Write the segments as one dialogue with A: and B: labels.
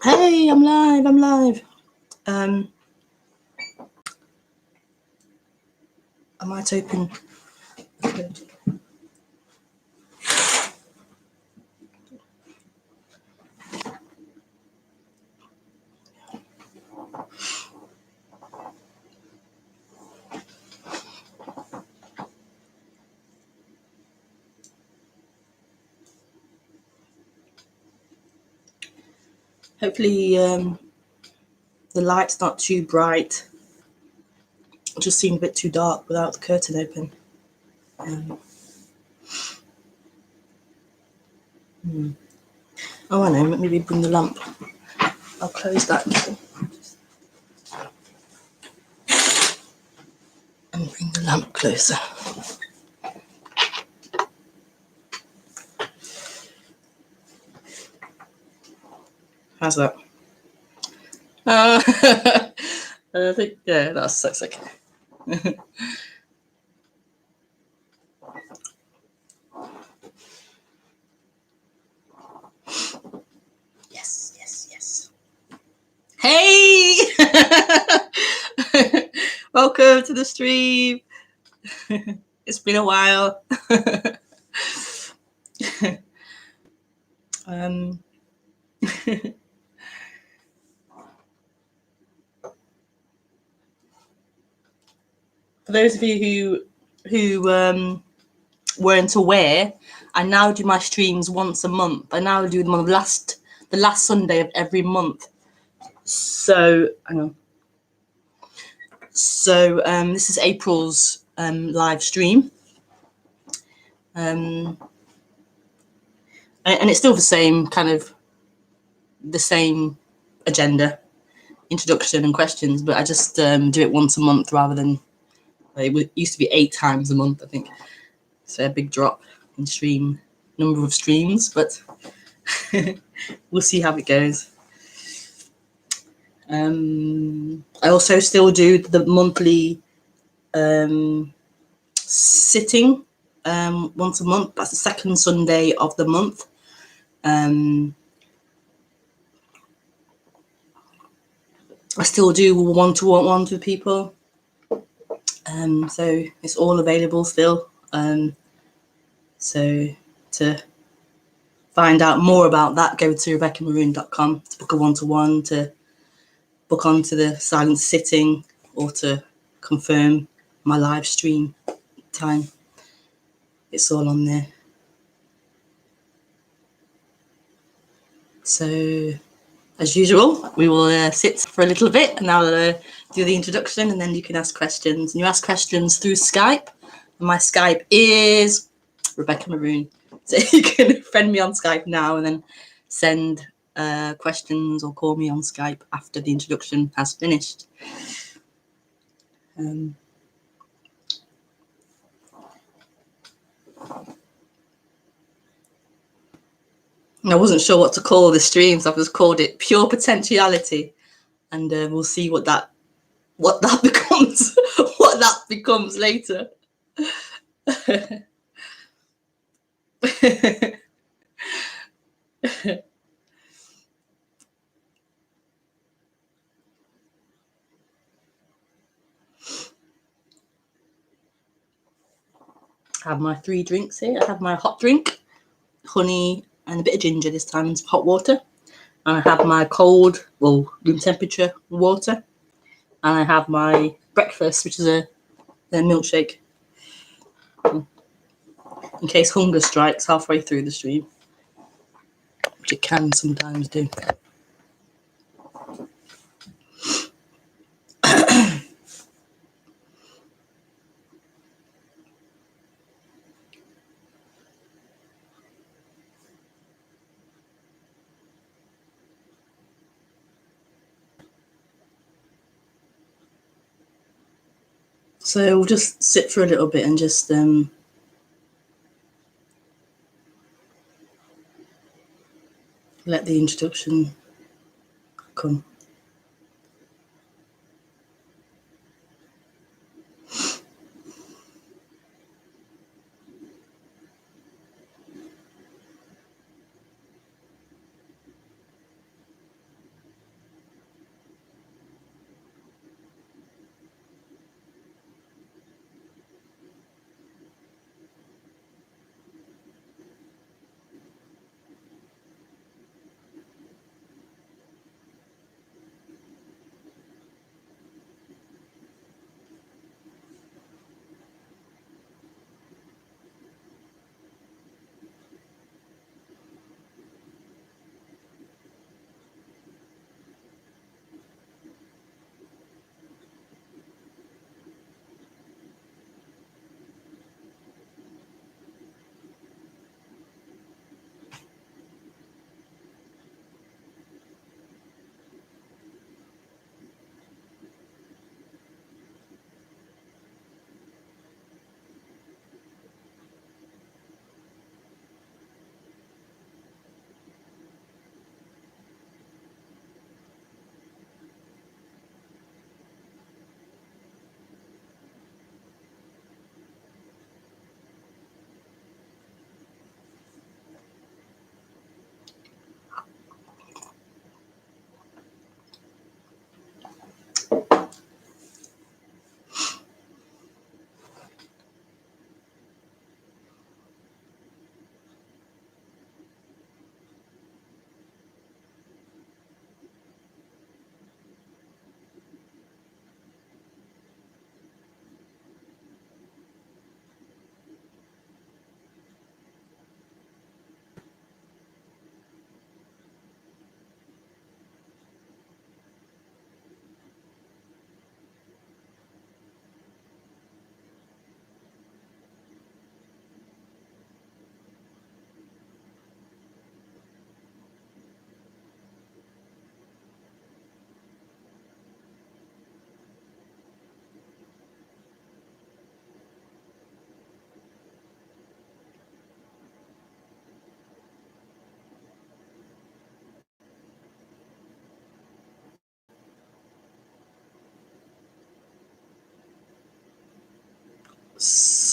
A: Hey, I'm live. I might open. Hopefully, the light's not too bright. It just seemed a bit too dark without the curtain open. Oh, I know. Maybe bring the lamp. I'll close that and bring the lamp closer. How's that? I think that's okay. Yes. Hey! Welcome to the stream. It's been a while. For those of you who weren't aware, I now do my streams once a month. I now do them on the last Sunday of every month. So hang on. So this is April's live stream, and it's still the same agenda, introduction and questions, but I just do it once a month rather than it used to be 8 times a month, I think. So a big drop in number of streams, but we'll see how it goes. I also still do the monthly sitting once a month. That's the second Sunday of the month. I still do one-to-one with people. So it's all available still. So to find out more about that, go to rebekahmaroon.com to book a one-to-one, to book onto the silent sitting, or to confirm my live stream time. It's all on there. So as usual, we will sit for a little bit and I'll do the introduction, and then you can ask questions. And you ask questions through Skype. And my Skype is Rebekah Maroon. So you can friend me on Skype now and then send questions or call me on Skype after the introduction has finished. I wasn't sure what to call the stream, so I've just called it Pure Potentiality, and we'll see what that becomes. What that becomes later. I have my 3 drinks here. I have my hot drink, honey and a bit of ginger this time, and some hot water. And I have my cold, room temperature water. And I have my breakfast, which is a milkshake, in case hunger strikes halfway through the stream, which it can sometimes do. So we'll just sit for a little bit and just let the introduction come.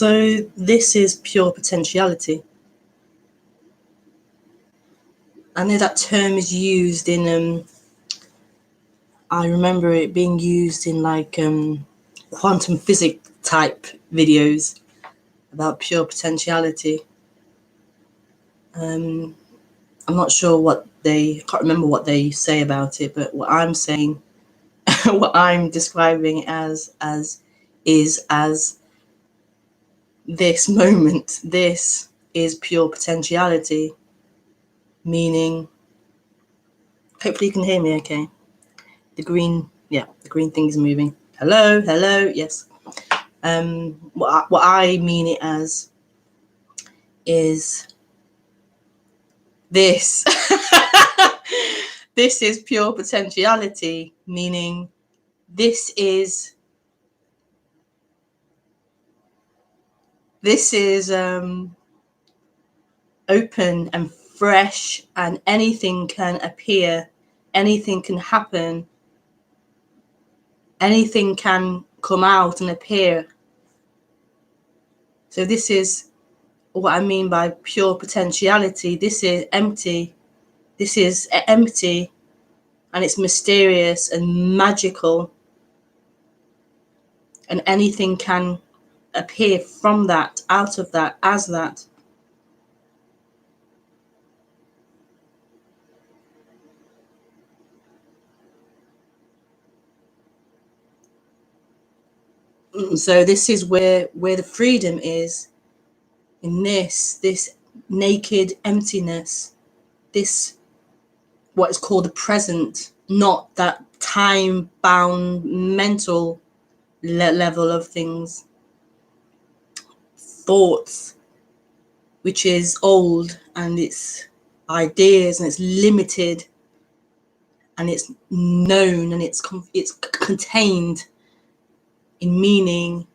A: So this is pure potentiality. I know that term is used in, I remember it being used in like quantum physics type videos about pure potentiality. I'm not sure I can't remember what they say about it, but what I'm saying, what I'm describing as this moment, this is pure potentiality, meaning, hopefully you can hear me okay. The green thing is moving. Hello, yes. What I mean it as is this. This is pure potentiality, meaning this is open and fresh, and anything can appear, anything can happen, anything can come out and appear. So this is what I mean by pure potentiality. This is empty. This is empty, and it's mysterious and magical, and anything can appear from that, out of that, as that. So this is where the freedom is, in this naked emptiness, this what is called the present, not that time-bound mental level of things, thoughts, which is old, and it's ideas, and it's limited, and it's known, and it's contained in meaning.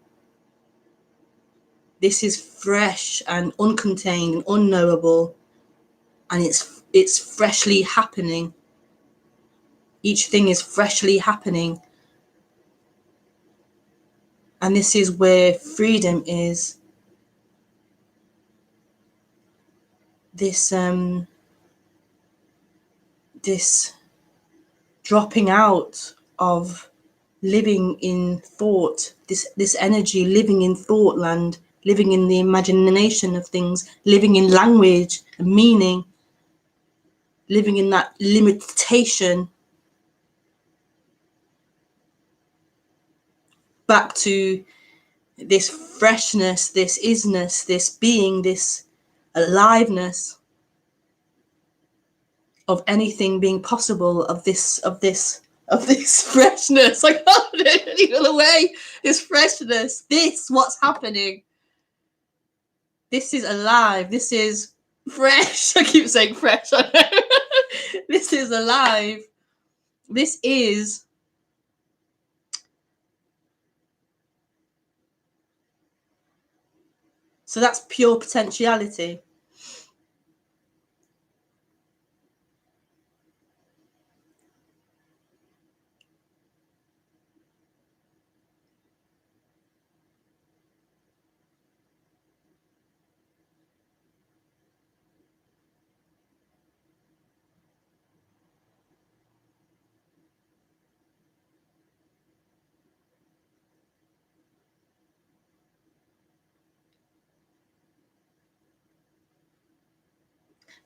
A: This is fresh and uncontained and unknowable, and it's freshly happening. Each thing is freshly happening, and this is where freedom is. This dropping out of living in thought, this energy living in thought land, living in the imagination of things, living in language and meaning, living in that limitation, back to this freshness, this isness, this being, this aliveness of anything being possible, of this freshness. I can't even away. This freshness, this what's happening. This is alive. This is fresh. I keep saying fresh. I know. This is alive. This is so that's pure potentiality.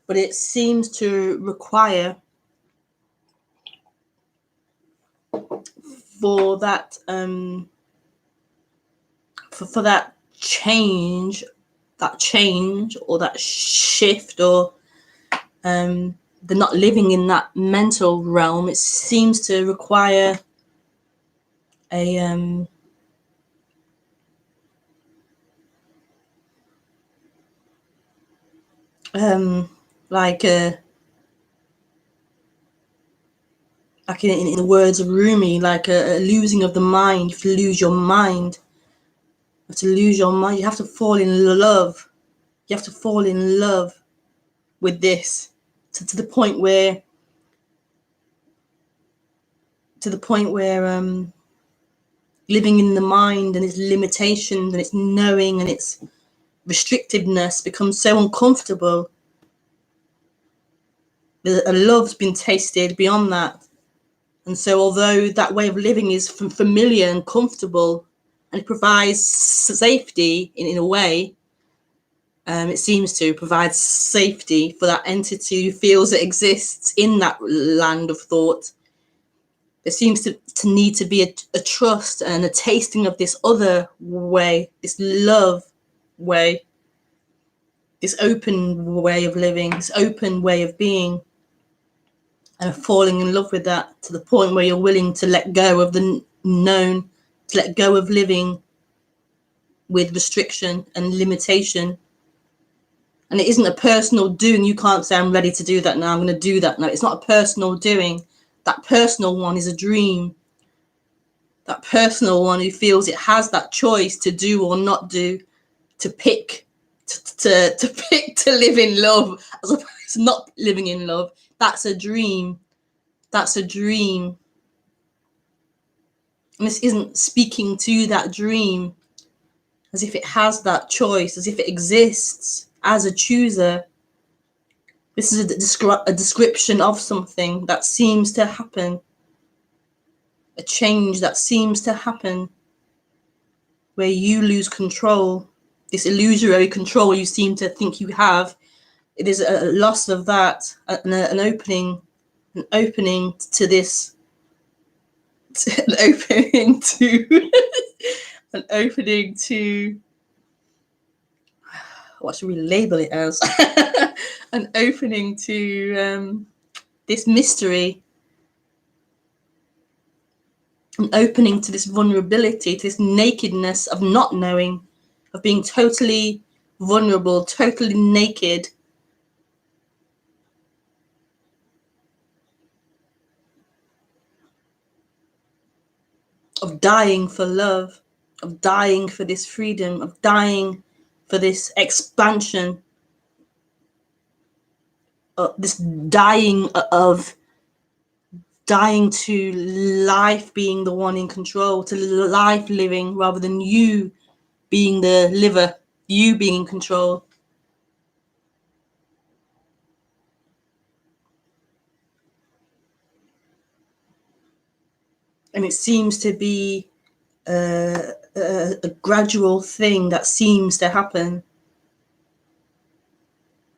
A: But it seems to require for that for that change or that shift, or the not living in that mental realm. It seems to require a like in the words of Rumi, like a losing of the mind. You have to lose your mind. You have to lose your mind. You have to fall in love. You have to fall in love with this to the point where living in the mind and its limitations and its knowing and its restrictedness becomes so uncomfortable. A love's been tasted beyond that. And so although that way of living is familiar and comfortable and it provides safety in a way, it seems to provide safety for that entity who feels it exists in that land of thought, there seems to need to be a trust and a tasting of this other way, this love way, this open way of living, this open way of being, and falling in love with that to the point where you're willing to let go of the known, to let go of living with restriction and limitation. And it isn't a personal doing. You can't say, I'm ready to do that now, I'm going to do that now. It's not a personal doing. That personal one is a dream. That personal one who feels it has that choice to do or not do, to pick, to pick to live in love as opposed to not living in love. That's a dream. That's a dream. And this isn't speaking to that dream as if it has that choice, as if it exists as a chooser. This is a description of something that seems to happen, a change that seems to happen, where you lose control, this illusory control you seem to think you have. It is a loss of that, an opening to this, an opening to, an opening to, what should we label it as? An opening to this mystery, an opening to this vulnerability, to this nakedness of not knowing, of being totally vulnerable, totally naked. Of dying for love, of dying for this freedom, of dying for this expansion, this dying to life being the one in control, to life living rather than you being the liver, you being in control. And it seems to be a gradual thing that seems to happen.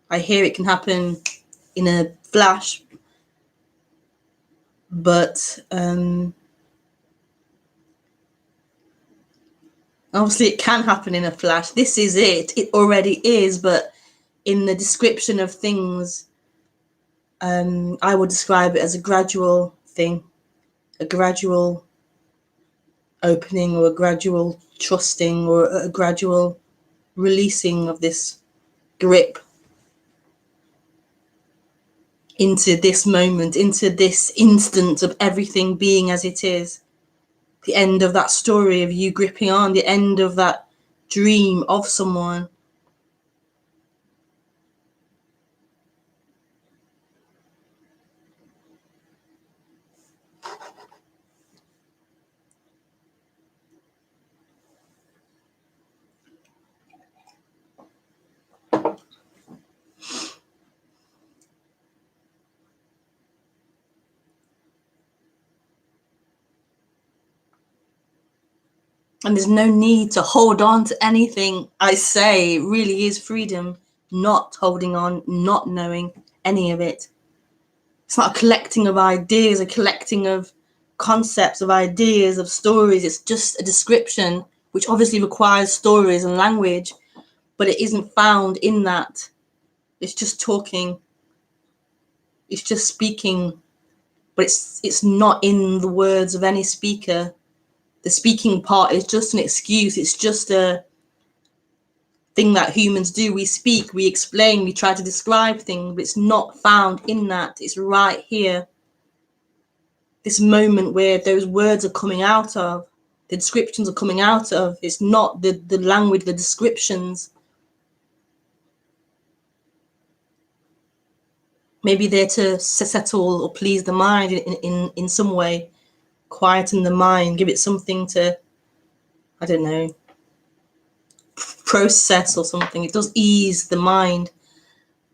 A: I hear it can happen in a flash, but obviously it can happen in a flash. This is it. It already is, but in the description of things, I would describe it as a gradual thing, a gradual opening or a gradual trusting or a gradual releasing of this grip into this moment, into this instant of everything being as it is. The end of that story of you gripping on, the end of that dream of someone. And there's no need to hold on to anything I say. It really is freedom, not holding on, not knowing any of it. It's not a collecting of ideas, a collecting of concepts, of ideas, of stories. It's just a description, which obviously requires stories and language, but it isn't found in that. It's just talking. It's just speaking, but it's not in the words of any speaker. The speaking part is just an excuse. It's just a thing that humans do. We speak, we explain, we try to describe things, but it's not found in that. It's right here. This moment where those words are coming out of, the descriptions are coming out of. It's not the language, the descriptions. Maybe they're to settle or please the mind in some way, quieten the mind, give it something to I don't know, process or something. It does ease the mind,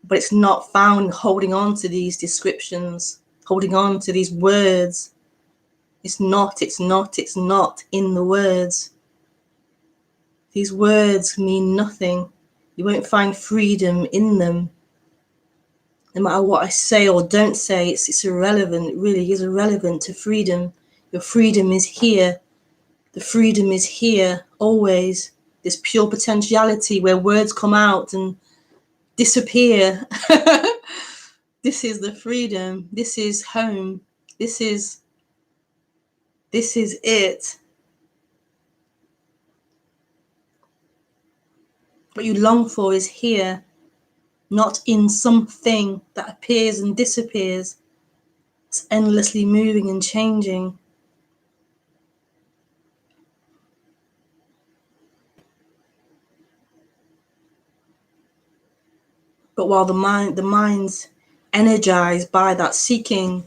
A: but it's not found holding on to these descriptions, holding on to these words. It's not in the words. These words mean nothing. You won't find freedom in them. No matter what I say or don't say, it's irrelevant. It really is irrelevant to freedom. Your freedom is here. The freedom is here, always. This pure potentiality where words come out and disappear. This is the freedom. This is home. This is it. What you long for is here, not in something that appears and disappears. It's endlessly moving and changing. But while the mind's energized by that seeking,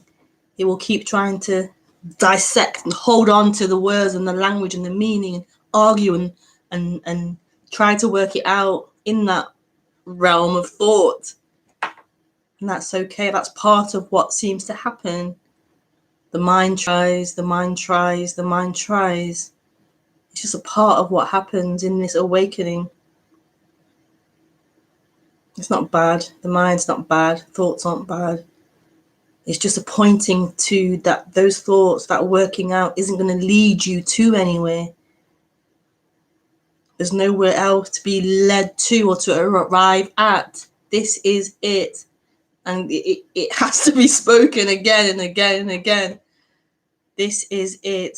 A: it will keep trying to dissect and hold on to the words and the language and the meaning and argue and try to work it out in that realm of thought. And that's okay. That's part of what seems to happen. The mind tries, the mind tries, the mind tries. It's just a part of what happens in this awakening. It's not bad. The mind's not bad. Thoughts aren't bad. It's just a pointing to that those thoughts, that working out isn't going to lead you to anywhere. There's nowhere else to be led to or to arrive at. This is it. And it has to be spoken again and again and again. This is it.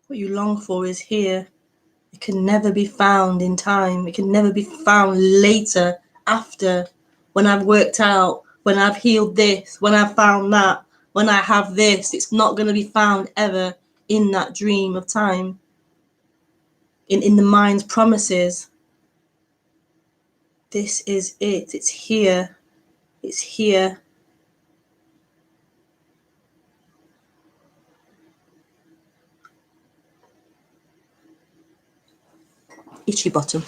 A: What you long for is here. It can never be found in time. It can never be found later, after, when I've worked out, when I've healed this, when I've found that, when I have this. It's not going to be found ever in that dream of time, in the mind's promises. This is it. It's here. It's here. Itchy bottom.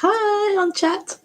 A: Hi, on chat.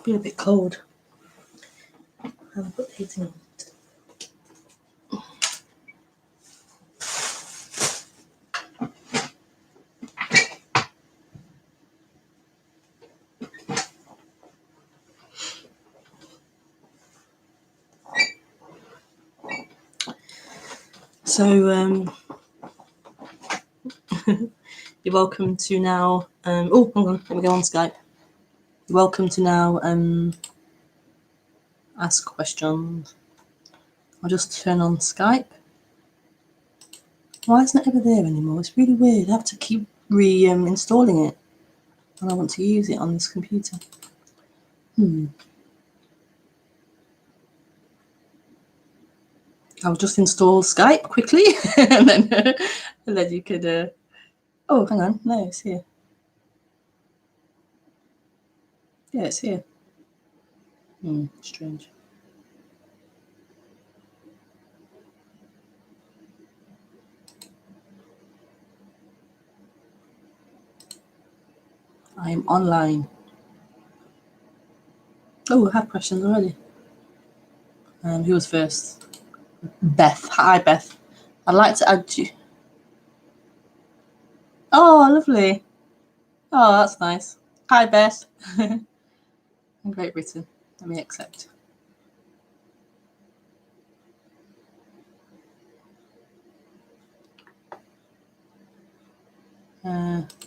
A: Been a bit cold. I haven't put the heating on. So you're welcome to now. Oh, hang on. Let me go on Skype. You're welcome to now ask questions. I'll just turn on Skype. Why isn't it ever there anymore? It's really weird. I have to keep reinstalling it when I want to use it on this computer. I'll just install Skype quickly, and then you could. Oh, hang on. No, it's here. Yeah, it's here. Strange. I am online. Oh, I have questions already. Who was first? Beth. Hi, Beth. I'd like to add you. Oh, lovely. Oh, that's nice. Hi, Beth. In Great Britain. Let me accept.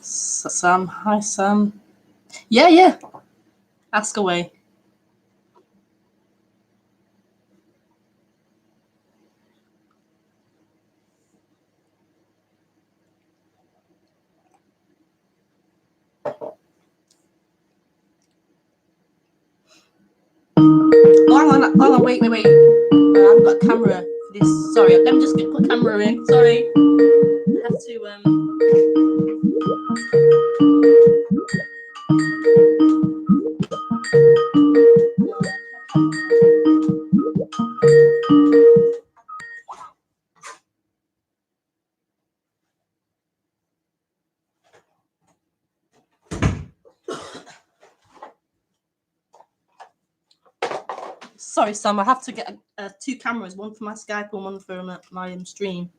A: Sam. Hi, Sam. Yeah. Ask away. Oh, hang on, wait. I haven't got a camera for this. Sorry, let me just put camera in. Sorry. I have to, Sorry, Sam, I have to get two cameras, one for my Skype and one for my stream.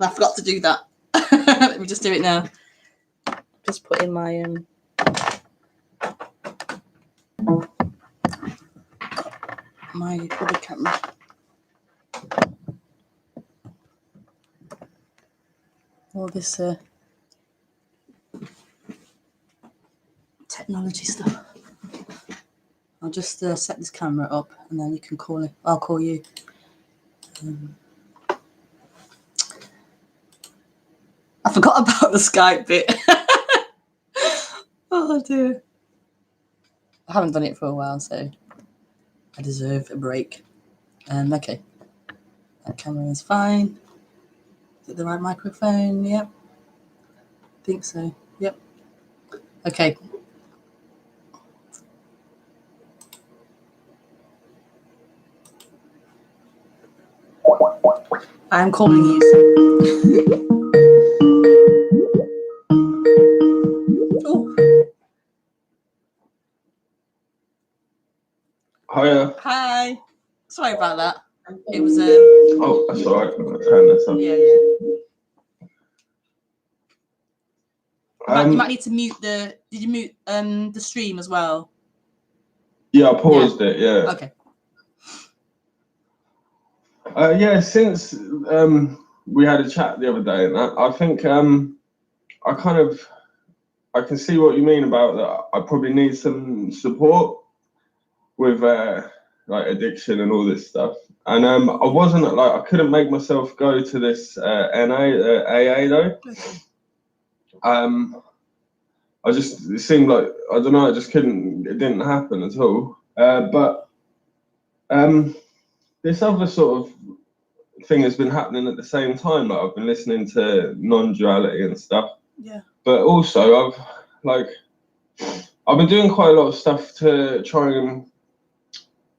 A: I forgot to do that. Let me just do it now. Just put in my my other camera. All this technology stuff. I'll just set this camera up, and then you can call it. I'll call you. I forgot about the Skype bit. Oh dear. I haven't done it for a while, so I deserve a break. Okay. That camera is fine. Is it the right microphone? Yep. I think so. Yep. Okay. I'm calling you. Oh.
B: Hiya.
A: Hi. Sorry about that. It was
B: Oh, that's all right. I'm gonna turn this up.
A: Yeah. You might need to mute the. Did you mute the stream as well?
B: Yeah, I paused it. Yeah.
A: Okay.
B: Yeah. Since we had a chat the other day, and I think I can see what you mean about that. I probably need some support with like addiction and all this stuff. And I wasn't I couldn't make myself go to this AA though. It seemed like, I don't know, it didn't happen at all. But this other sort of thing has been happening at the same time. Like I've been listening to non-duality and stuff.
A: Yeah.
B: But also I've been doing quite a lot of stuff to try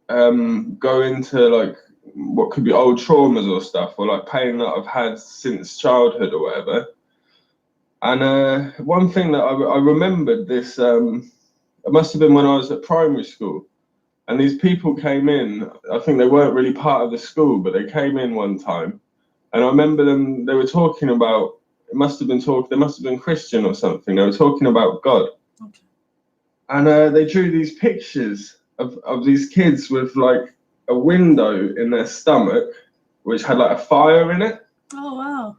B: and go into like what could be old traumas or stuff, or like pain that I've had since childhood or whatever. And one thing that I remembered this, it must have been when I was at primary school, and these people came in. I think they weren't really part of the school, but they came in one time, and I remember them. They were talking about. They must have been Christian or something. They were talking about God, okay. And they drew these pictures of these kids with like a window in their stomach, which had like a fire in it.
A: Oh wow.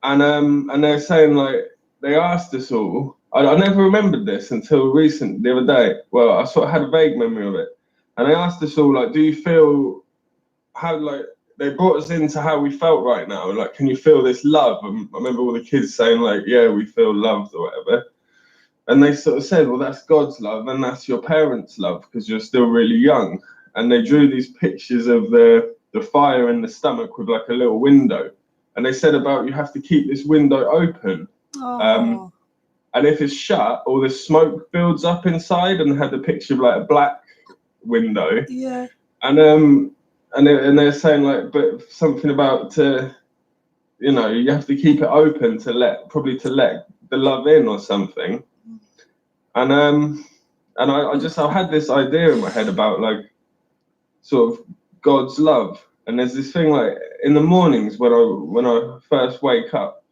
B: And they're saying like they asked us all. I never remembered this until the other day. Well, I sort of had a vague memory of it, and they asked us all like, do you feel how like they brought us into how we felt right now? Like, can you feel this love? And I remember all the kids saying like, yeah, we feel loved or whatever. And they sort of said, well, that's God's love and that's your parents' love because you're still really young. And they drew these pictures of the fire in the stomach with like a little window. And they said about you have to keep this window open.
A: Oh.
B: And if it's shut, all the smoke builds up inside, and they had the picture of like a black window.
A: Yeah.
B: And they're saying like, but something about you know, you have to keep it open to let the love in or something. And I had this idea in my head about like sort of God's love. And there's this thing like in the mornings when I first wake up,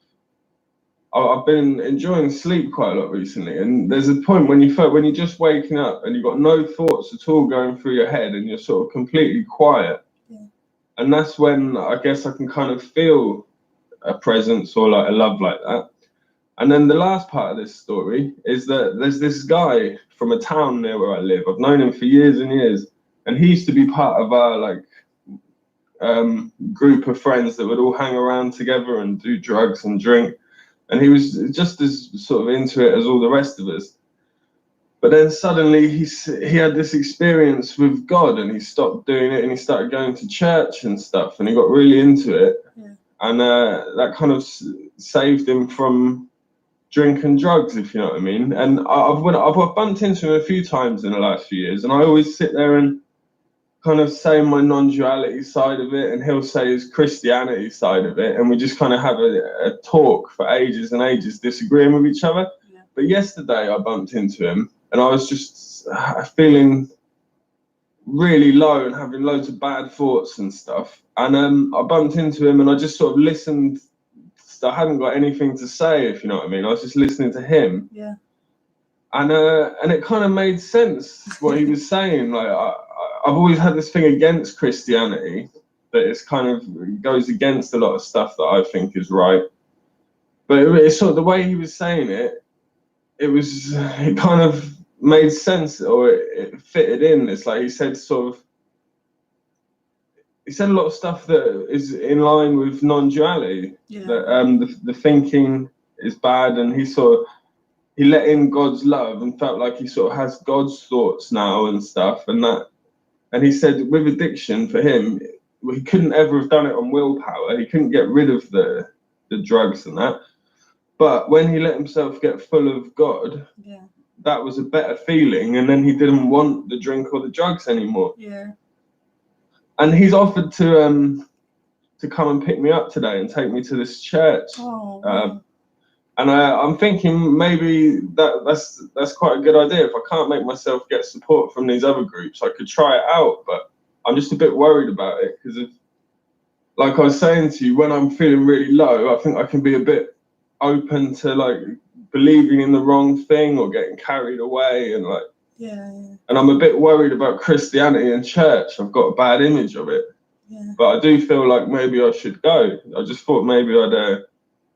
B: I've been enjoying sleep quite a lot recently. And there's a point when you're just waking up and you've got no thoughts at all going through your head and you're sort of completely quiet.
A: Yeah.
B: And that's when I guess I can kind of feel a presence or like a love like that. And then the last part of this story is that there's this guy from a town near where I live. I've known him for years and years, and he used to be part of our like group of friends that would all hang around together and do drugs and drink. And he was just as sort of into it as all the rest of us. But then suddenly he had this experience with God, and he stopped doing it, and he started going to church and stuff, and he got really into it.
A: Yeah.
B: And that kind of saved him from drink and drugs, if you know what I mean. And I've bumped into him a few times in the last few years, and I always sit there and kind of say my non-duality side of it, and he'll say his Christianity side of it, and we just kind of have a talk for ages and ages, disagreeing with each other. Yeah. But yesterday I bumped into him, and I was just feeling really low and having loads of bad thoughts and stuff. And I bumped into him, and I just sort of listened. I hadn't got anything to say, if you know what I mean. I was just listening to him. Yeah. And it kind of made sense what he was saying. Like I've always had this thing against Christianity, that it's kind of goes against a lot of stuff that I think is right. But it's sort of the way he was saying it. It kind of made sense, or it fitted in. It's like he said a lot of stuff that is in line with non-duality. Yeah. That the thinking is bad, and he let in God's love and felt like he sort of has God's thoughts now and stuff, and he said with addiction for him, he couldn't ever have done it on willpower. He couldn't get rid of the drugs and that. But when he let himself get full of God, yeah, that was a better feeling, and then he didn't want the drink or the drugs anymore. Yeah. And he's offered to come and pick me up today and take me to this church. Oh, wow. And I'm thinking maybe that's quite a good idea. If I can't make myself get support from these other groups, I could try it out. But I'm just a bit worried about it because, like I was saying to you, when I'm feeling really low, I think I can be a bit open to like believing in the wrong thing or getting carried away and like. Yeah. And I'm a bit worried about Christianity and church. I've got a bad image of it. Yeah. But I do feel like maybe I should go. I just thought maybe I'd.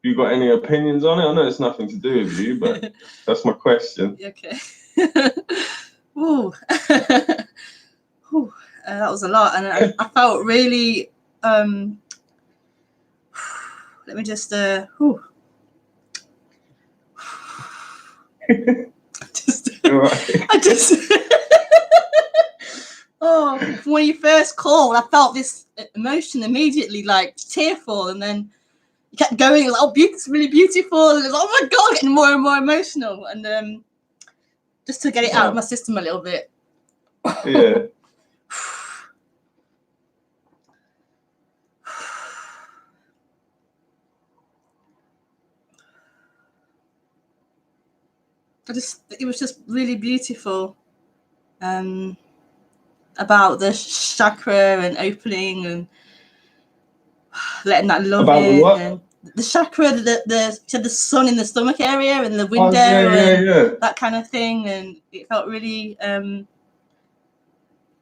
B: You got any opinions on it? I know it's nothing to do with you, but that's my question.
A: Okay. Ooh. Ooh. That was a lot, and I felt really. Let me just. I just. Oh, when you first called, I felt this emotion immediately, like tearful, and then. Kept going, like, oh, it's really beautiful, and it was, oh my god, getting more and more emotional, and just to get it out of my system a little bit.
B: Yeah.
A: It was just really beautiful, about the chakra and opening and letting that love
B: about
A: in.
B: What?
A: And the chakra, the sun in the stomach area and the window, and that kind of thing, and it felt really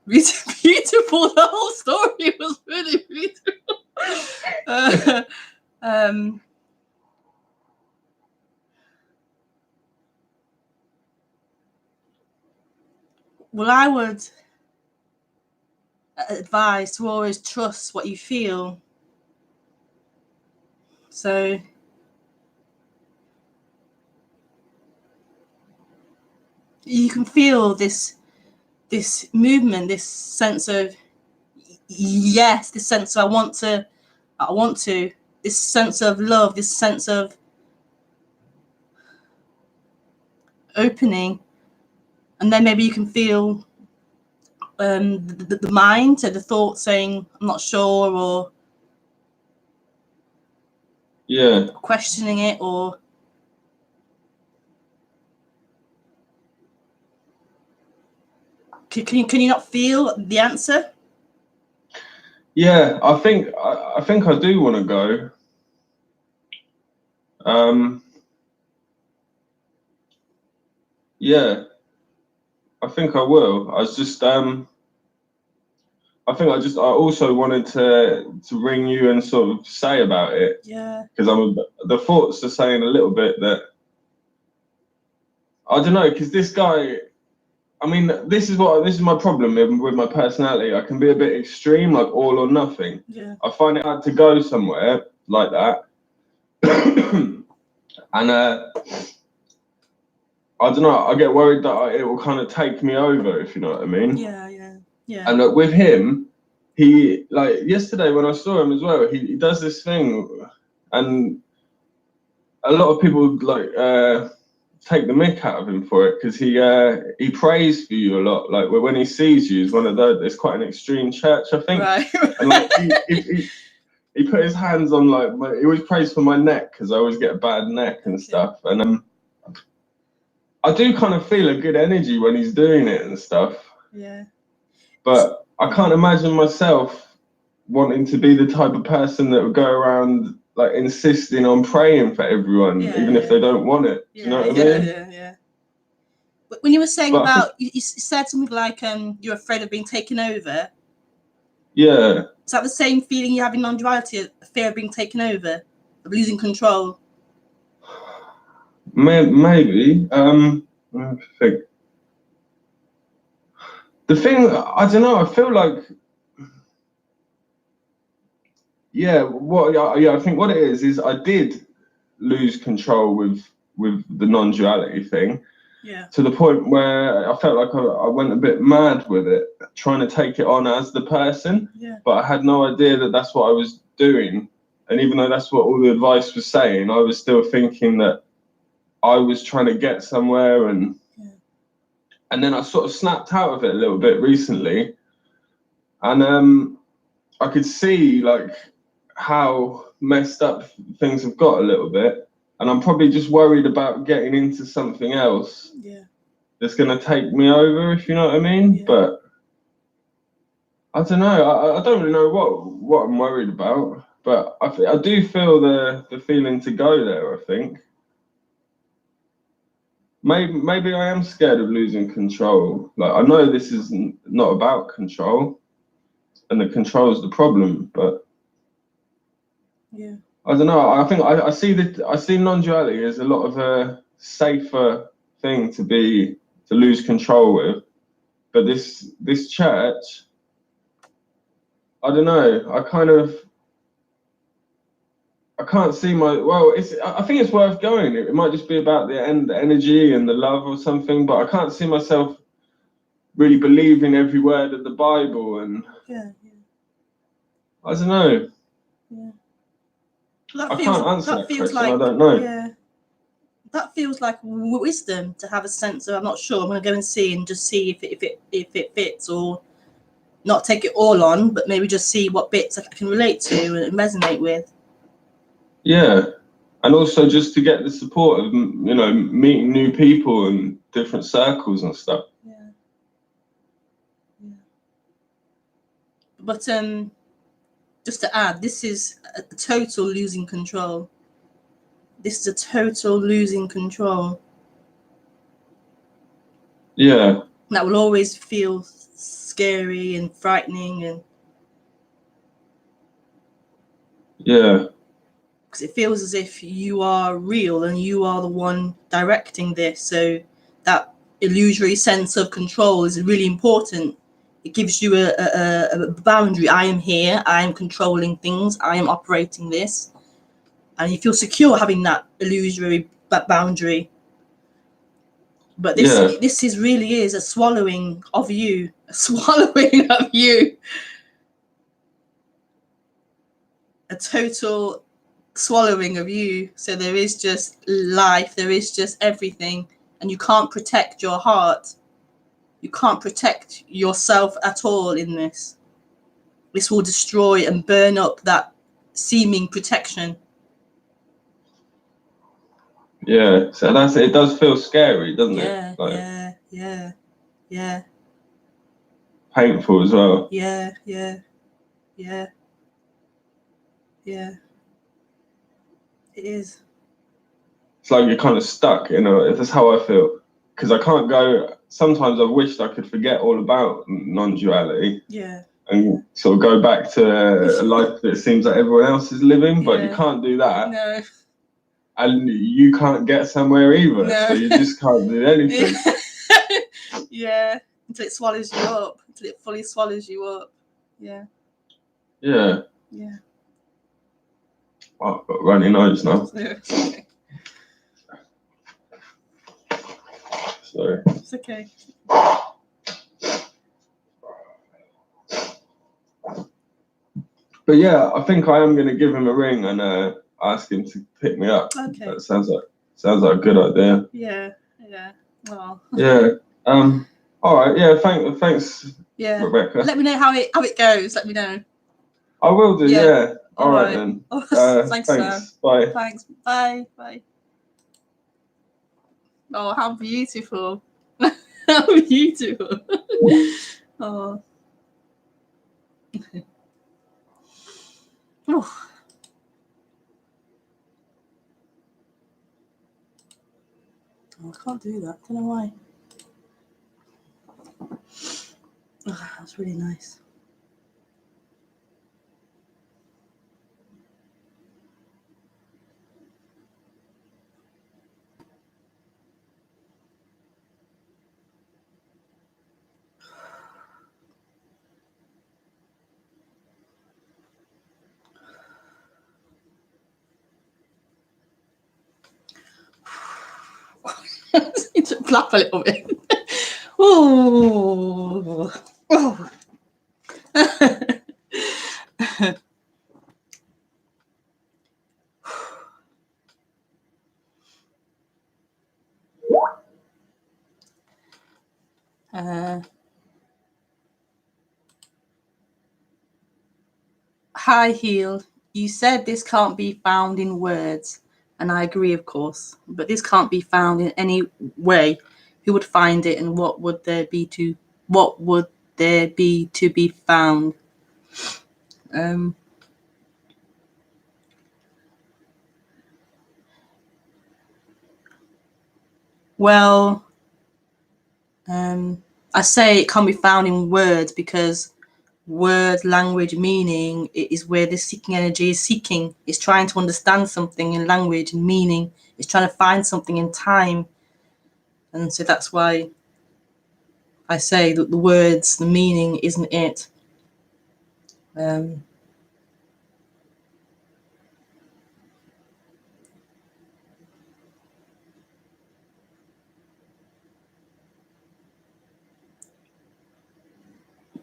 A: beautiful. The whole story was really beautiful. Well, I would advise to always trust what you feel. So you can feel this movement, this sense of yes, this sense of I want to, this sense of love, this sense of opening, and then maybe you can feel the mind, so the thought saying I'm not sure, or questioning it, or can you not feel the answer?
B: Yeah, I think I do want to go. Yeah, I think I will. I was just I also wanted to ring you and sort of say about it.
A: Yeah.
B: Because the thoughts are saying a little bit that I don't know. Because this guy, I mean, this is my problem with my personality. I can be a bit extreme, like all or nothing.
A: Yeah.
B: I find it hard to go somewhere like that, and I don't know. I get worried that it will kind of take me over, if you know what I mean.
A: Yeah.
B: And with him, he, like yesterday when I saw him as well, he does this thing, and a lot of people like take the mick out of him for it, because he prays for you a lot. Like when he sees you, he's one of those. It's quite an extreme church, I think.
A: Right.
B: And like he put his hands on he always prays for my neck, because I always get a bad neck and stuff. And I do kind of feel a good energy when he's doing it and stuff.
A: Yeah.
B: But I can't imagine myself wanting to be the type of person that would go around like insisting on praying for everyone, even if they don't want it. Do you know what I mean?
A: Yeah. But when you were saying you said something like you're afraid of being taken over.
B: Yeah.
A: Is that the same feeling you have in non-duality, a fear of being taken over, of losing control?
B: Maybe. I think. The thing, I don't know. I feel like, I think what it is I did lose control with the non-duality thing.
A: Yeah.
B: To the point where I felt like I went a bit mad with it, trying to take it on as the person.
A: Yeah.
B: But I had no idea that that's what I was doing. And even though that's what all the advice was saying, I was still thinking that I was trying to get somewhere. And then I sort of snapped out of it a little bit recently. And I could see like how messed up things have got a little bit. And I'm probably just worried about getting into something else.
A: Yeah.
B: That's going to take me over, if you know what I mean.
A: Yeah.
B: But I don't know. I don't really know what I'm worried about. But I do feel the feeling to go there, I think. Maybe I am scared of losing control. Like, I know this is not about control, and the control is the problem. But
A: yeah,
B: I don't know. I think I see non-duality as a lot of a safer thing to lose control with. But this church, I don't know. I can't see I think it's worth going. It might just be about the energy and the love or something, but I can't see myself really believing every word of the Bible, and I don't know.
A: Yeah.
B: I can't answer that question. I don't know.
A: Yeah. That feels like wisdom, to have a sense of I'm not sure. I'm going to go and see and just see if it fits, or not take it all on, but maybe just see what bits I can relate to and resonate with.
B: Yeah, and also just to get the support of meeting new people and different circles and stuff.
A: Yeah. But just to add, this is a total losing control. This is a total losing control.
B: Yeah.
A: That will always feel scary and frightening, and
B: yeah.
A: because it feels as if you are real and you are the one directing this. So that illusory sense of control is really important. It gives you a boundary. I am here. I am controlling things. I am operating this. And you feel secure having that illusory boundary. But this is really is a swallowing of you. A swallowing of you. A total swallowing of you. So there is just life. There is just everything. And you can't protect your heart. You can't protect yourself at all in this. This will destroy and burn up that seeming protection.
B: Yeah, so it does feel scary, doesn't
A: it?
B: Like,
A: yeah.
B: Painful as well.
A: Yeah. It is.
B: It's like you're kind of stuck, that's how I feel. Because I can't go, sometimes I wished I could forget all about non-duality.
A: Yeah.
B: And sort of go back to a life that seems like everyone else is living, but you can't do that.
A: No.
B: And you can't get somewhere either,
A: no.
B: So you just can't do anything.
A: Yeah, until it swallows you up, until it fully swallows you up. Yeah.
B: Yeah. Oh, I've got a runny nose now. Sorry.
A: It's okay.
B: But yeah, I think I am going to give him a ring and ask him to pick me up.
A: Okay.
B: That sounds like a good idea.
A: Yeah. Well.
B: Yeah. All right. Yeah. Thanks.
A: Yeah.
B: Rebecca.
A: Let me know how it goes. Let me know.
B: I will do. Yeah. All right then.
A: Thanks.
B: Bye.
A: Thanks. Bye. Oh, how beautiful. How beautiful. Oh. Oh. I can't do that. I don't know why. Oh, that's really nice. I need to clap a little bit. Oh. High heel. You said this can't be found in words, and I agree, of course. But this can't be found in any way. Who would find it, and what would there be to be found? Well, I say it can't be found in words because word, language, meaning is where the seeking energy is seeking. It's trying to understand something in language and meaning. It's trying to find something in time. And so that's why I say that the words, the meaning isn't it.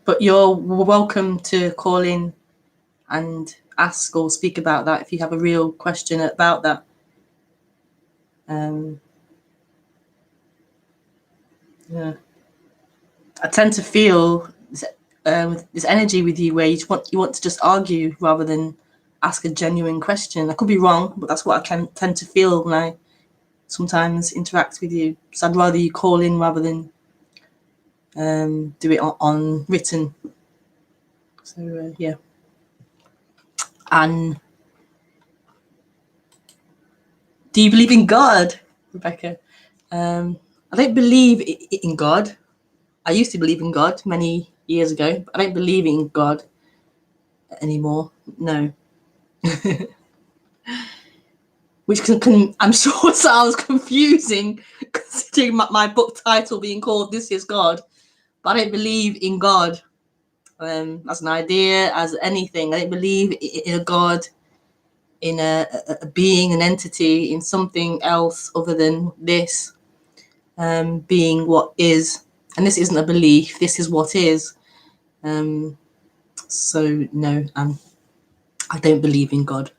A: But you're welcome to call in and ask or speak about that if you have a real question about that. Yeah. I tend to feel this energy with you where you want to just argue rather than ask a genuine question. I could be wrong, but that's what I can tend to feel when I sometimes interact with you. So I'd rather you call in rather than do it on written. So yeah. And do you believe in God, Rebecca? I don't believe in God. I used to believe in God many years ago, but I don't believe in God anymore. No. which can I'm sure sounds confusing, considering my book title being called This Is God. But I don't believe in God as an idea, as anything. I don't believe in a God, in a being, an entity, in something else other than this being what is. And this isn't a belief, this is what is. So no, I don't believe in God.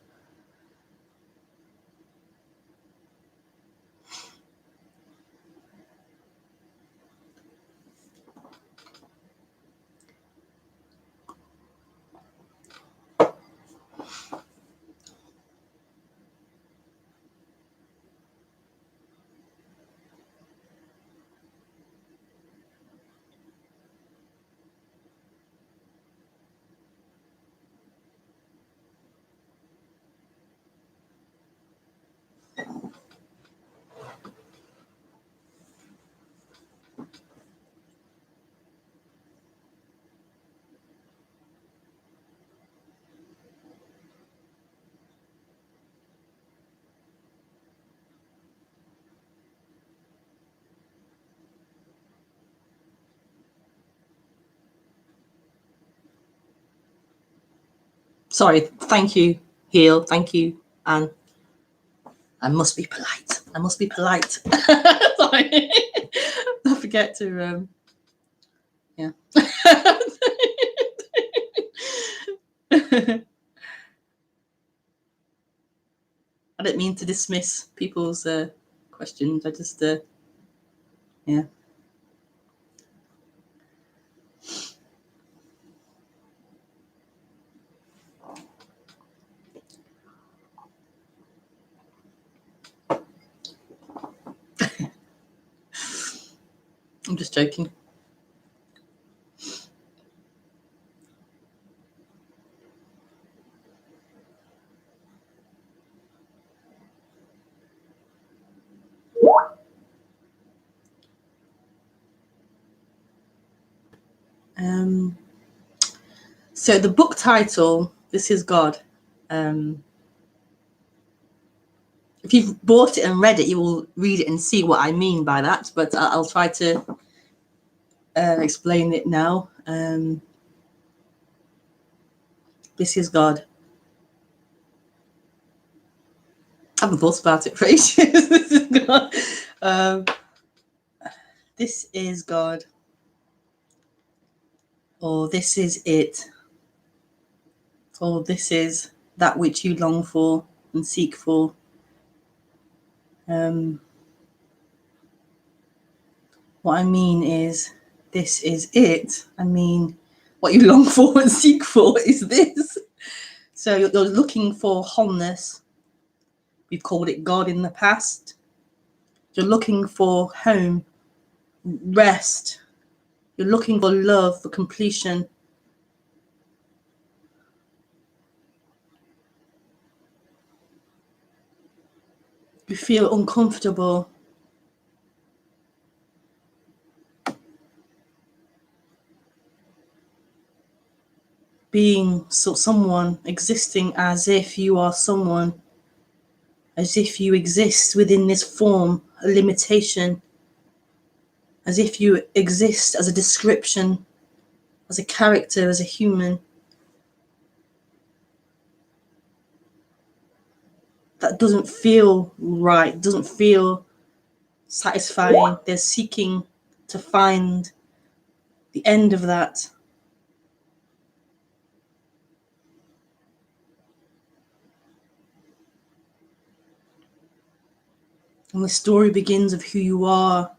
A: Sorry, thank you, Heel. Thank you, Anne. I must be polite. I must be polite. Sorry. Don't forget to, yeah. I don't mean to dismiss people's questions. I just, yeah. I'm just joking. So the book title, This Is God. If you've bought it and read it, you will read it and see what I mean by that. But I'll try to explain it now. This is God. I haven't thought about it for ages. This is God. This is God. Or this is it. Or this is that which you long for and seek for. What I mean is, this is it. I mean, what you long for and seek for is this. So you're looking for wholeness. We've called it God in the past. You're looking for home, rest. You're looking for love, for completion. You feel uncomfortable. Being someone, existing as if you are someone, as if you exist within this form, a limitation, as if you exist as a description, as a character, as a human. That doesn't feel right, doesn't feel satisfying. They're seeking to find the end of that. And the story begins of who you are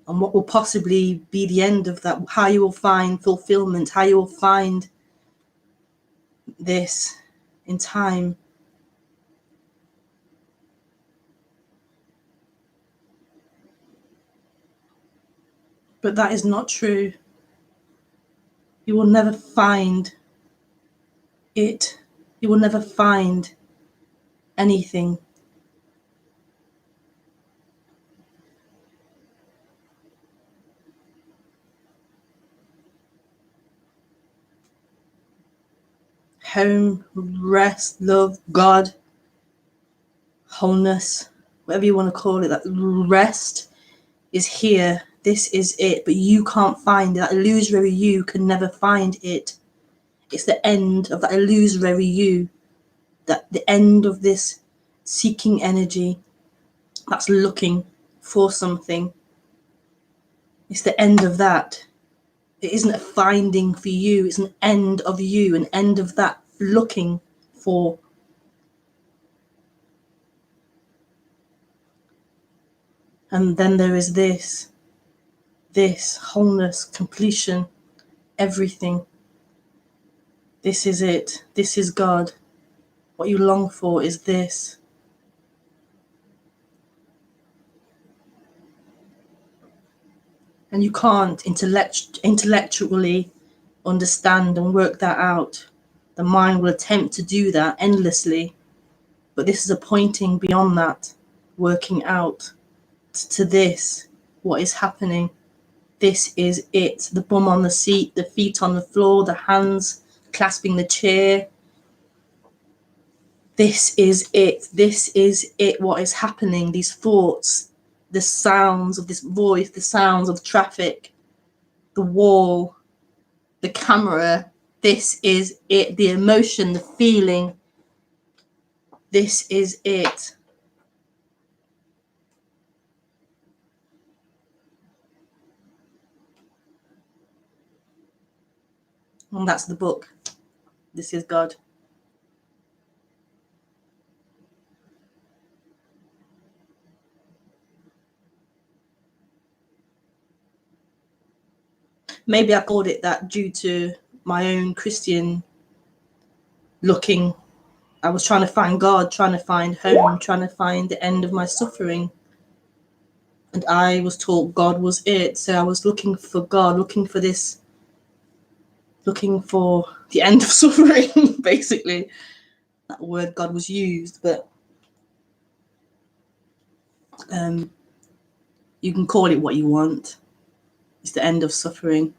A: and what will possibly be the end of that, how you will find fulfillment, how you will find this in time. But that is not true. You will never find it. You will never find anything. Home, rest, love, God, wholeness, whatever you want to call it, that rest is here. This is it, but you can't find it. That illusory you can never find it. It's the end of that illusory you, that the end of this seeking energy that's looking for something. It's the end of that. It isn't a finding for you, it's an end of you, an end of that looking for. And then there is this wholeness, completion, everything. This is it. This is God. What you long for is this. And you can't intellectually understand and work that out. The mind will attempt to do that endlessly. But this is a pointing beyond that, working out to this, what is happening. This is it. The bum on the seat, the feet on the floor, the hands clasping the chair. This is it. This is it. What is happening? These thoughts, the sounds of this voice, the sounds of traffic, the wall, the camera. This is it. The emotion, the feeling. This is it. And that's the book. This is God. Maybe I called it that due to my own Christian looking. I was trying to find God, trying to find home, trying to find the end of my suffering. And I was taught God was it. So I was looking for God, looking for this, looking for the end of suffering, basically. That word God was used, but you can call it what you want. It's the end of suffering.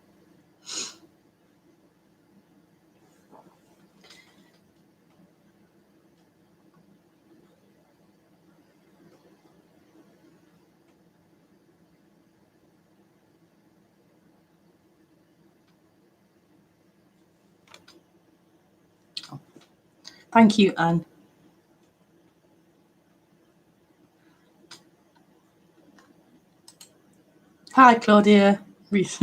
A: Thank you, Anne. Hi, Claudia. This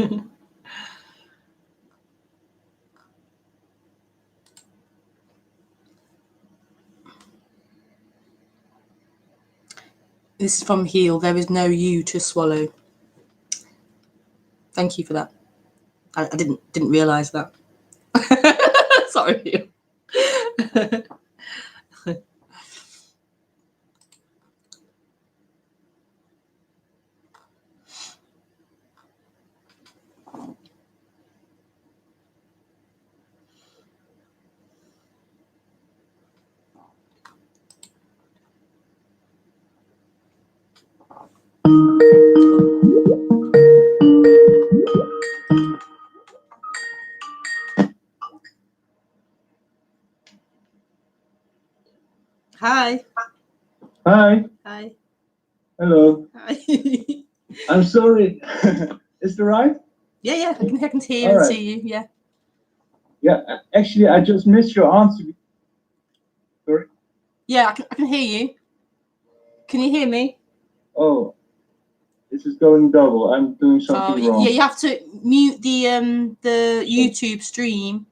A: is from Heal. There is no you to swallow. Thank you for that. I didn't realise that. Sorry. Hi.
C: Hi.
A: Hi.
C: Hello.
A: Hi.
C: I'm sorry. Is it right?
A: Yeah. I can hear
C: All
A: and
C: right.
A: see you. Yeah.
C: Yeah. Actually, I just missed your answer. Sorry.
A: Yeah, I can hear you. Can you hear me?
C: Oh, this is going double. I'm doing something wrong.
A: Yeah, you have to mute the YouTube stream.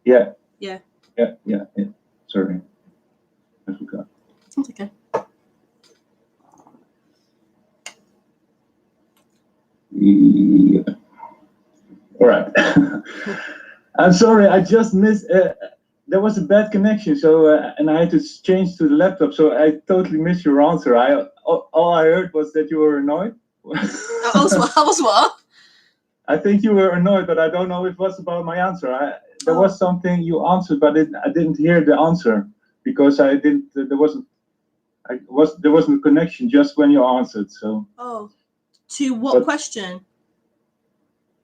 C: Yeah.
A: Yeah.
C: Yeah. Sorry. I forgot.
A: It's okay.
C: Yeah. All right. I'm sorry. I just missed. There was a bad connection, so and I had to change to the laptop, so I totally missed your answer. All I heard was that you were annoyed.
A: I was what?
C: I think you were annoyed, but I don't know if it was about my answer. There was something you answered, but I didn't hear the answer because I didn't. There wasn't a connection just when you answered. So.
A: Oh, to what question?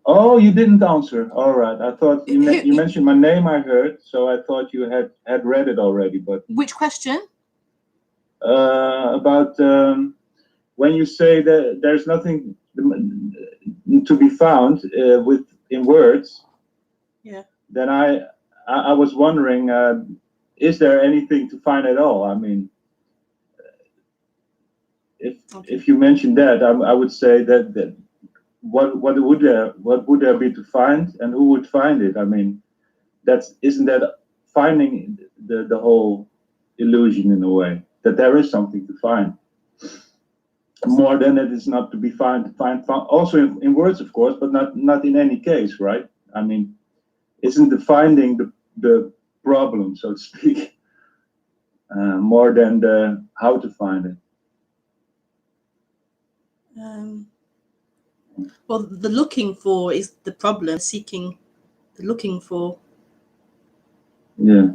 C: Oh, you didn't answer. All right. I thought you mentioned my name. I heard, so I thought you had read it already. But
A: which question?
C: about when you say that there's nothing to be found in words.
A: Yeah.
C: Then I was wondering, is there anything to find at all? I mean, if you mentioned that, I would say that what would there be to find, and who would find it? I mean, isn't that finding the whole illusion in a way, that there is something to find more than it is not to be found also in words, of course, but not in any case, right? I mean, isn't the finding the problem, so to speak, more than the how to find it?
A: Well, the looking for is the problem. Seeking, the looking for.
C: Yeah.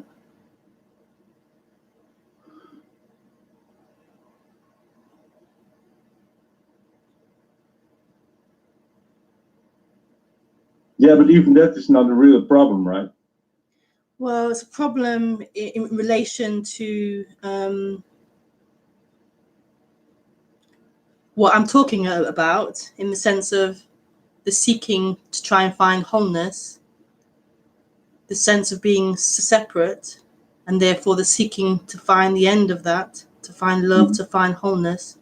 C: Yeah, but even that is not a real problem, right?
A: Well, it's a problem in relation to what I'm talking about, in the sense of the seeking to try and find wholeness, the sense of being separate, and therefore the seeking to find the end of that, to find love, to find wholeness.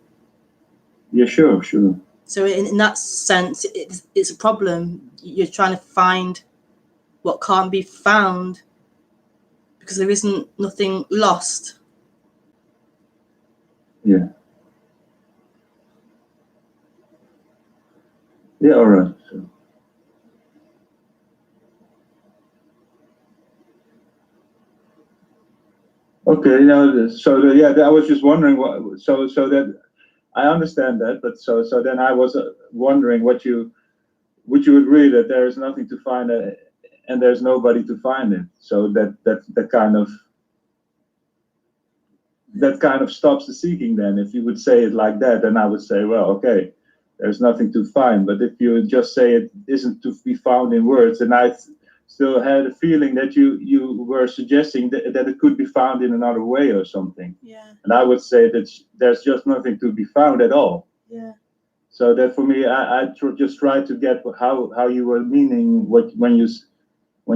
C: Yeah, sure.
A: So in that sense, it's a problem. You're trying to find what can't be found because there isn't nothing lost.
C: Yeah. Yeah, all right. So. Okay, now, I was just wondering what, so that I understand that, but so then I was wondering would you agree that there is nothing to find and there's nobody to find it? So that kind of stops the seeking. Then, if you would say it like that, then I would say, well, okay, there's nothing to find. But if you just say it isn't to be found in words, and I still had a feeling that you were suggesting that it could be found in another way or something.
A: Yeah.
C: And I would say that there's just nothing to be found at all.
A: Yeah.
C: So that for me, I just tried to get how you were meaning when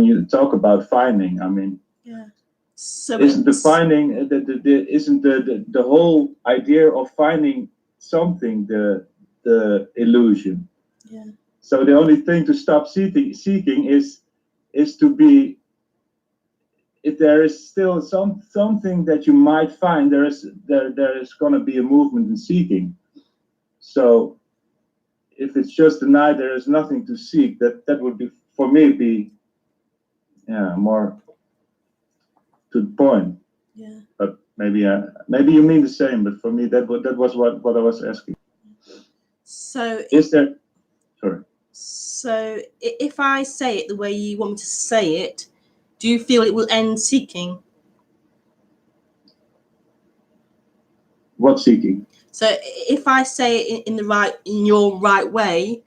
C: you talk about finding. I mean,
A: yeah. So
C: isn't the finding isn't the whole idea of finding something the illusion?
A: Yeah.
C: So the only thing to stop seeking is to be, if there is still something that you might find, there is going to be a movement in seeking. So if it's just denied, there is nothing to seek. That would be, for me, more to the point.
A: Yeah.
C: But maybe you mean the same. But for me, that was what I was asking.
A: So
C: is there? Sorry.
A: So if I say it the way you want me to say it, do you feel it will end seeking?
C: What seeking?
A: So if I say it in your right way,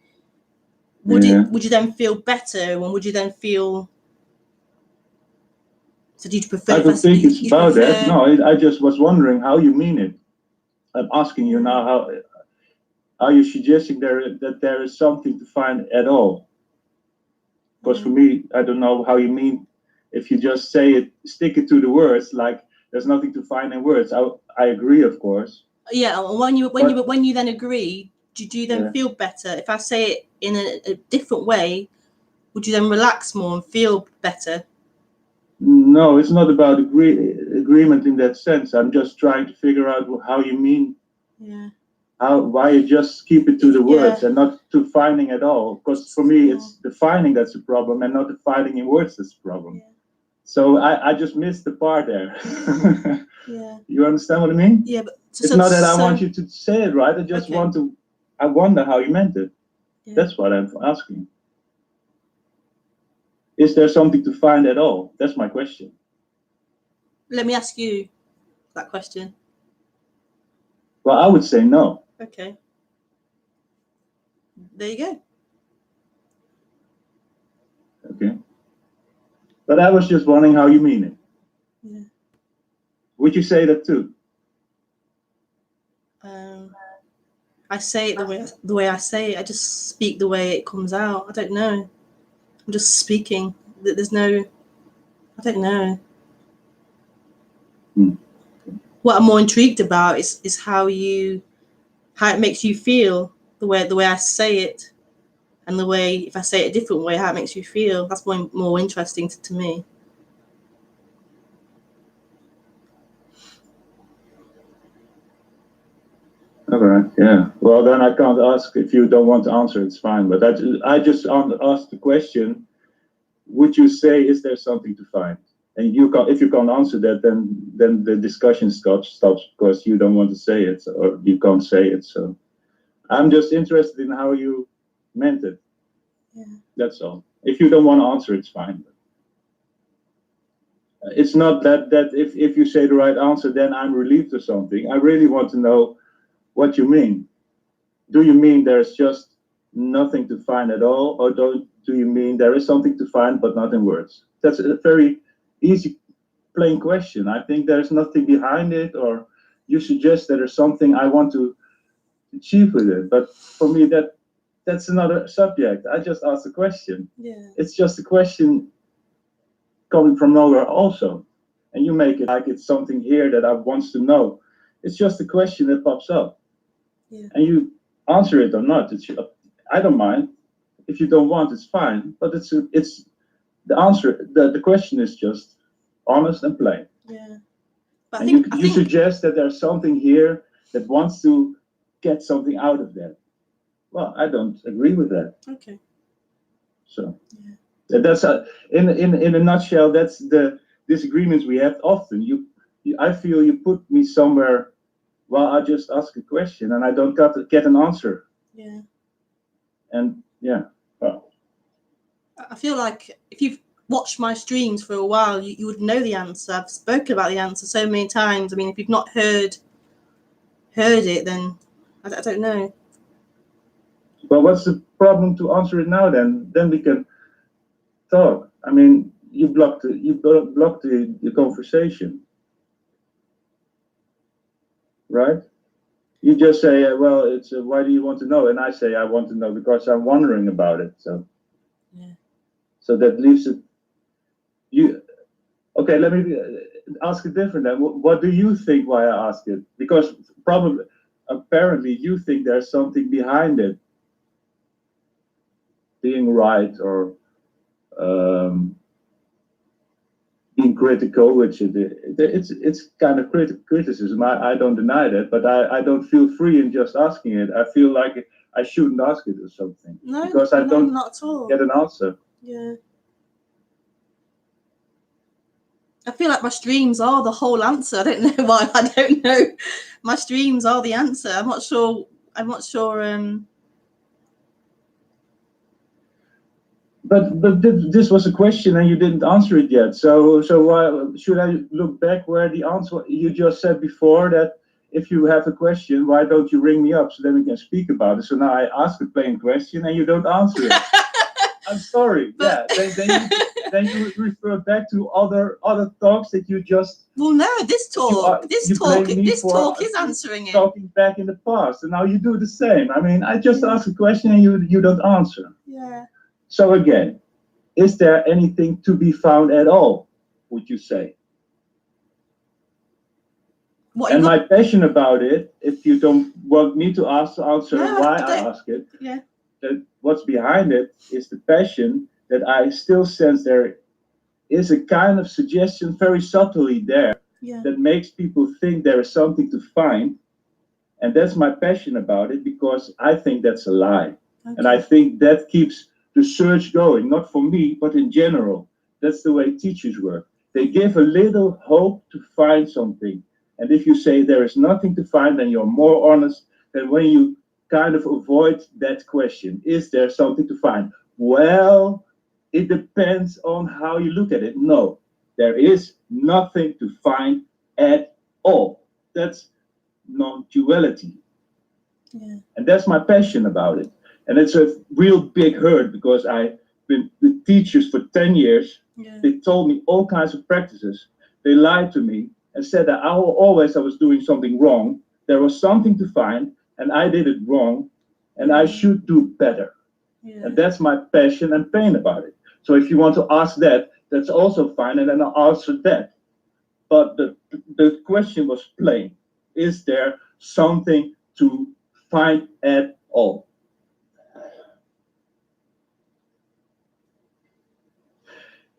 A: would you then feel better, and would you then feel? So do you prefer?
C: I don't think it's about that. No, I just was wondering how you mean it. I'm asking you now how are you suggesting that there is something to find at all? Because for me, I don't know how you mean. If you just say it, stick it to the words, like there's nothing to find in words. I agree, of course.
A: Yeah, when you then agree, do you then feel better? If I say it in a different way, would you then relax more and feel better?
C: No, it's not about agreement in that sense. I'm just trying to figure out how you mean.
A: Yeah.
C: Why you just keep it to the words and not to finding at all? Because for me, it's the finding that's the problem, and not the finding in words that's the problem.
A: Yeah.
C: So I just missed the part there.
A: Yeah.
C: You understand what I mean?
A: Yeah, but
C: it's not that I want you to say it right. I just I wonder how you meant it. Yeah. That's what I'm asking. Is there something to find at all? That's my question.
A: Let me ask you that question.
C: Well, I would say no.
A: Okay. There you go.
C: Okay. But I was just wondering how you mean it.
A: Yeah.
C: Would you say that too?
A: I say it the way I say it. I just speak the way it comes out. I don't know. I'm just speaking. There's no. I don't know. What I'm more intrigued about is how it makes you feel, the way I say it, and the way, if I say it a different way, how it makes you feel. That's more interesting to me.
C: All right. Yeah. Well, then I can't ask if you don't want to answer. It's fine. But I just asked the question. Would you say, is there something to find? And if you can't answer that, then the discussion stops because you don't want to say it, or you can't say it. So I'm just interested in how you meant it.
A: Yeah.
C: That's all. If you don't want to answer, it's fine. It's not that if you say the right answer, then I'm relieved or something. I really want to know what you mean. Do you mean there's just nothing to find at all, or do you mean there is something to find but not in words? That's a very easy, plain question. I think there's nothing behind it, or you suggest that there's something I want to achieve with it. But for me, that's another subject. I just asked a question.
A: Yeah.
C: It's just a question coming from nowhere also. And you make it like it's something here that I wants to know. It's just a question that pops up.
A: Yeah.
C: And you answer it or not. I don't mind. If you don't want, it's fine. But it's the answer. The question is just honest and plain.
A: Yeah. But
C: And you suggest that there's something here that wants to get something out of that. Well, I don't agree with that.
A: Okay.
C: So that's in a nutshell. That's the disagreements we have often. I feel you put me somewhere. Well, I just ask a question and I don't get an answer.
A: Yeah.
C: And yeah, well,
A: I feel like if you've watched my streams for a while, you would know the answer. I've spoken about the answer so many times. I mean, if you've not heard it, then I don't know.
C: Well, what's the problem to answer it now? Then we can talk. I mean, you blocked the conversation, right? You just say, well, it's why do you want to know? And I say, I want to know because I'm wondering about it. So,
A: yeah.
C: So that leaves it. Okay? Let me ask it different. Then, what do you think? Why I ask it? Because apparently, you think there's something behind it, being right or being critical, which it's kind of criticism. I don't deny that, but I don't feel free in just asking it. I feel like I shouldn't ask it or something because I don't
A: not at all.
C: get an answer.
A: Yeah. I feel like my streams are the whole answer. I don't know why. I don't know. My streams are the answer. I'm not sure.
C: But this was a question and you didn't answer it yet. So why should I look back where the answer you just said before that if you have a question, why don't you ring me up so then we can speak about it? So now I ask a plain question and you don't answer it. I'm sorry.
A: But...
C: Yeah. Then you refer back to other talks that you just.
A: Well, no, this talk is answering it.
C: Talking back in the past, and now you do the same. I mean, I just ask a question and you don't answer.
A: Yeah.
C: So again, is there anything to be found at all? Would you say? And my passion about it, if you don't want me to answer why I ask it,
A: yeah.
C: That what's behind it is the passion that I still sense there is a kind of suggestion very subtly there that makes people think there is something to find. And that's my passion about it because I think that's a lie. Okay. And I think that keeps the search going, not for me, but in general. That's the way teachers work. They give a little hope to find something. And if you say there is nothing to find, then you're more honest than when you kind of avoid that question. Is there something to find? Well, it depends on how you look at it. No, there is nothing to find at all. That's non-duality. Yeah. And that's my passion about it. And it's a real big hurt because I've been with teachers for 10 years. Yeah. They told me all kinds of practices. They lied to me and said that I was doing something wrong. there was something to find, and I did it wrong, and I should do better.
A: Yeah.
C: And that's my passion and pain about it. So if you want to ask that, that's also fine, and then I'll answer that. But the question was plain. Is there something to find at all?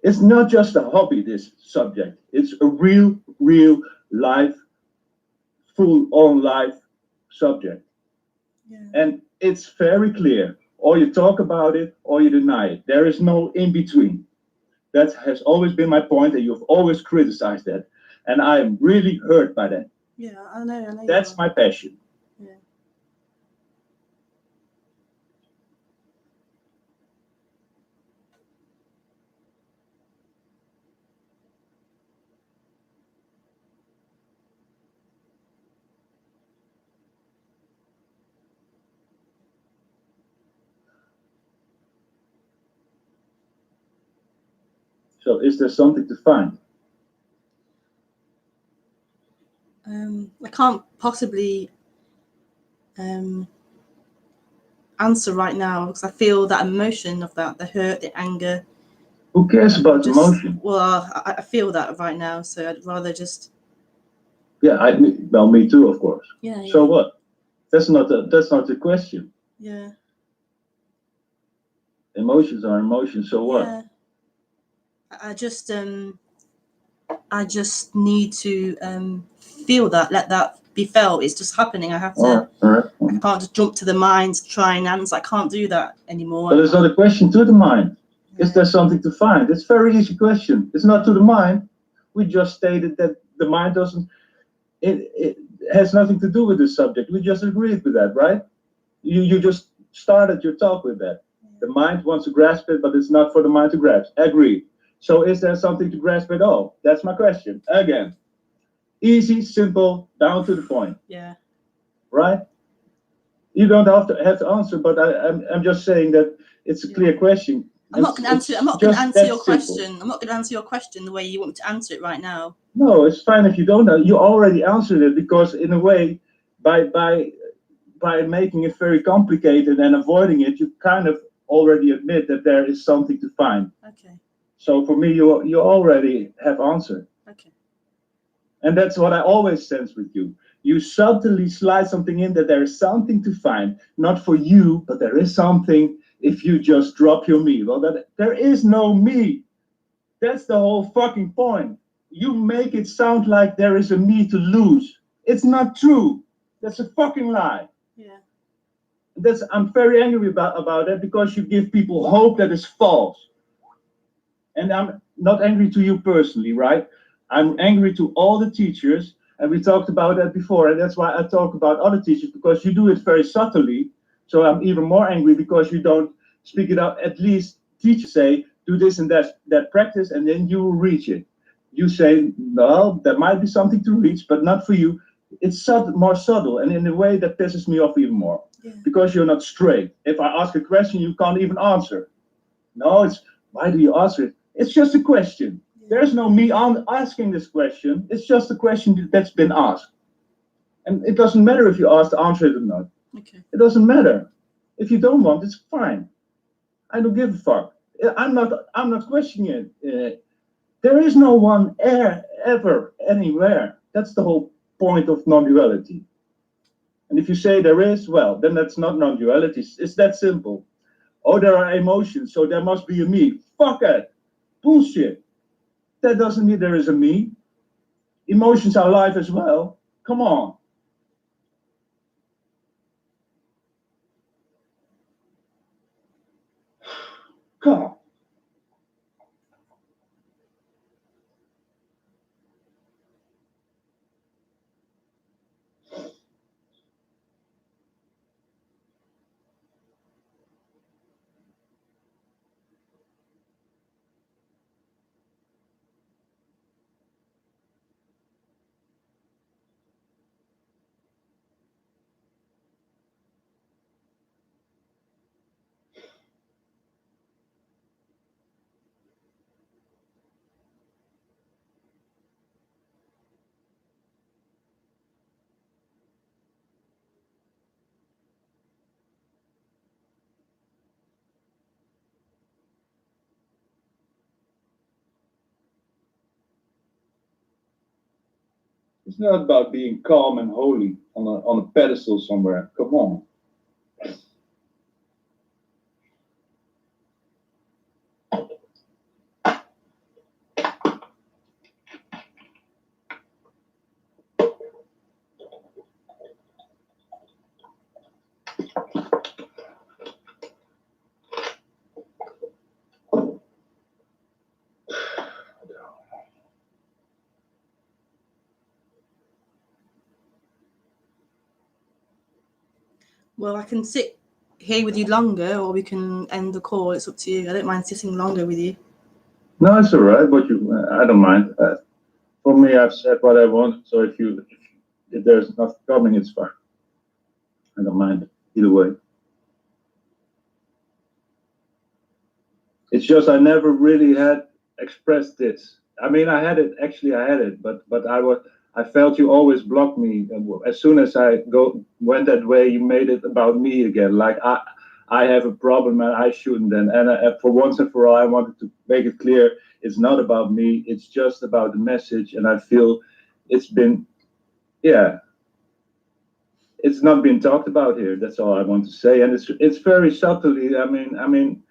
C: It's not just a hobby, this subject. It's a real life, full-on life subject.
A: Yeah.
C: And it's very clear. Or you talk about it, or you deny it. There is no in-between. That has always been my point, and you've always criticized that. And I am really hurt by that.
A: Yeah, I know.
C: That's my passion.
A: Yeah.
C: So is there something to find?
A: I can't possibly answer right now because I feel that emotion of that, the hurt, the anger.
C: Who cares about emotion?
A: Well, I feel that right now, so I'd rather just.
C: Yeah, well, me too, of course.
A: Yeah.
C: So what? That's not the question.
A: Yeah.
C: Emotions are emotions. So what?
A: Yeah. I just need to feel that, let that be felt. It's just happening. I have to. I can't just jump to the mind to try and answer. I can't do that anymore.
C: But it's not a question to the mind. Is there something to find? It's a very easy question. It's not to the mind. We just stated that the mind doesn't. It has nothing to do with the subject. We just agreed with that, right? You just started your talk with that. The mind wants to grasp it, but it's not for the mind to grasp. Agreed. So is there something to grasp at all? That's my question. Again, easy, simple, down to the point.
A: Yeah.
C: Right? You don't have to answer, but I'm just saying that it's a clear question.
A: I'm not going to answer. I'm not going to answer your question. I'm not going to answer your question the way you want me to answer it right now.
C: No, it's fine if you don't know. You already answered it because, in a way, by making it very complicated and avoiding it, you kind of already admit that there is something to find.
A: Okay.
C: So for me, you already have answered.
A: Okay.
C: And that's what I always sense with you. You subtly slide something in that there is something to find, not for you, but there is something if you just drop your me. Well, there is no me. That's the whole fucking point. You make it sound like there is a me to lose. It's not true. That's a fucking lie.
A: Yeah.
C: I'm very angry about that because you give people hope that is false. And I'm not angry to you personally, right? I'm angry to all the teachers, and we talked about that before, and that's why I talk about other teachers, because you do it very subtly. So I'm even more angry because you don't speak it out. At least teachers say, do this and that practice, and then you will reach it. You say, no, there might be something to reach, but not for you. It's more subtle, and in a way that pisses me off even more. Yeah. Because you're not straight. If I ask a question, you can't even answer. No, it's, why do you answer it? It's just a question. There's no me asking this question. It's just a question that's been asked. And it doesn't matter if you ask to answer it or not.
A: Okay.
C: It doesn't matter. If you don't want, it's fine. I don't give a fuck. I'm not questioning it. There is no one ever anywhere. That's the whole point of non-duality. And if you say there is, well, then that's not non-duality. It's that simple. Oh, there are emotions, so there must be a me. Fuck it. Bullshit. That doesn't mean there is a me. Emotions are alive as well. Come on. God. It's not about being calm and holy on a pedestal somewhere. Come on.
A: Well, I can sit here with you longer, or we can end the call. It's up to you. I don't mind sitting longer with you.
C: No, it's all right. But I don't mind. For me, I've said what I want. So if there's nothing coming, it's fine. I don't mind either way. It's just I never really had expressed this. I mean, I had it, but I felt you always blocked me. As soon as I went that way, you made it about me again. Like I have a problem and I shouldn't. And for once and for all, I wanted to make it clear it's not about me. It's just about the message. And I feel it's been, it's not been talked about here. That's all I want to say. And it's very subtly. I mean,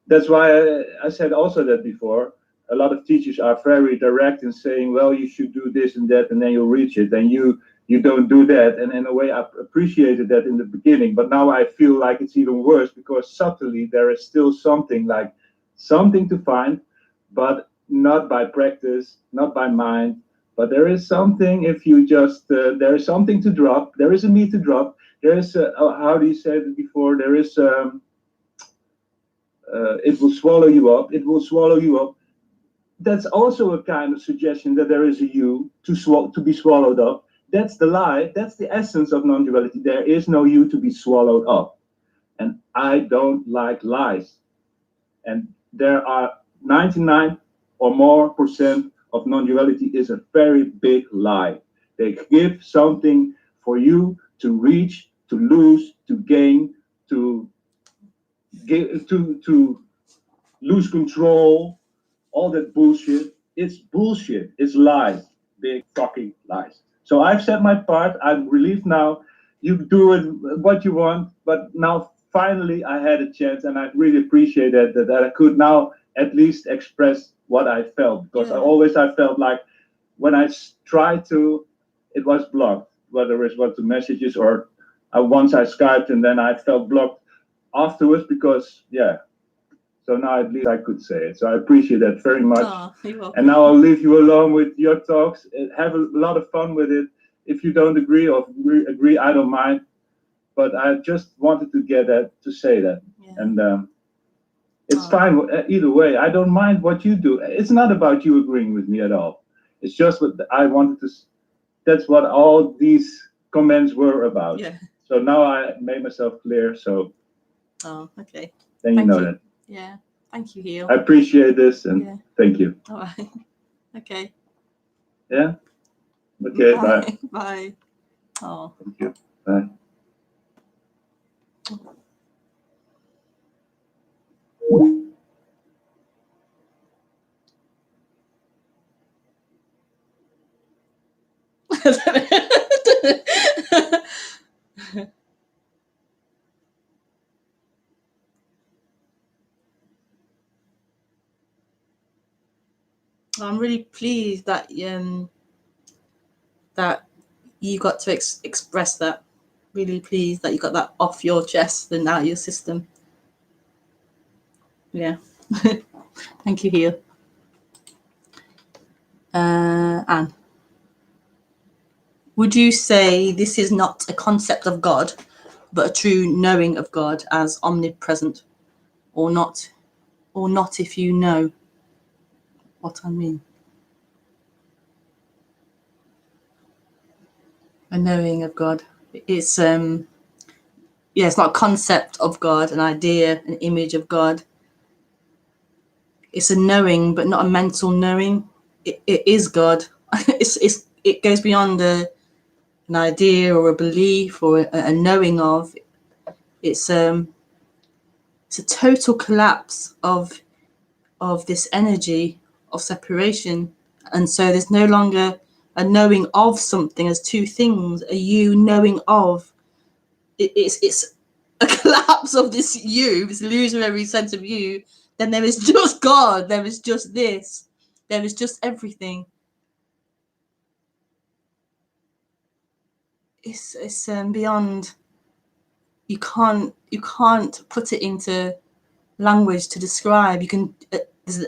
C: that's why I said also that before. A lot of teachers are very direct in saying, well, you should do this and that, and then you'll reach it. And you don't do that. And in a way, I appreciated that in the beginning. But now I feel like it's even worse because subtly there is still something to find, but not by practice, not by mind. But there is something if you just, there is something to drop. There is a me to drop. There is, how do you say it before? There is, it will swallow you up. It will swallow you up. That's also a kind of suggestion that there is a you to be swallowed up. That's the lie. That's the essence of non-duality. There is no you to be swallowed up. And I don't like lies. And there are 99 or more % of non-duality is a very big lie. They give something for you to reach, to lose, to gain, to lose control, all that bullshit. It's bullshit. It's lies. Big fucking lies. So I've said my part. I'm relieved now. You do it what you want, but now finally I had a chance, and I really appreciate that I could now at least express what I felt, because I felt like when I tried to, it was blocked, whether it was the messages or once I Skyped and then I felt blocked afterwards because, so now at least I could say it. So I appreciate that very much.
A: Oh, you're welcome.
C: And now I'll leave you alone with your talks. Have a lot of fun with it. If you don't agree or agree, I don't mind. But I just wanted to get that, to say that. Yeah. And it's fine either way. I don't mind what you do. It's not about you agreeing with me at all. It's just what I wanted to. That's what all these comments were about. Yeah. So now I made myself clear. So.
A: Oh, okay.
C: Then you know that.
A: Yeah. Thank you, Heel.
C: I appreciate this and thank you.
A: All right. Okay.
C: Yeah. Okay. Bye.
A: Bye. Oh.
C: Thank you. Bye.
A: I'm really pleased that that you got to express that. Really pleased that you got that off your chest and out of your system. Yeah. Thank you, Heel. Anne, would you say this is not a concept of God, but a true knowing of God as omnipresent, or not if you know what I mean? A knowing of God. It's it's not a concept of God, an idea, an image of God. It's a knowing, but not a mental knowing. It is God. It goes beyond an idea or a belief or a knowing of. It's a total collapse of this energy of separation, and so there's no longer a knowing of something as two things, a you knowing of. It's a collapse of this you, this illusory sense of you. Then there is just God. There is just this. There is just everything. It's beyond. You can't put it into language to describe. You can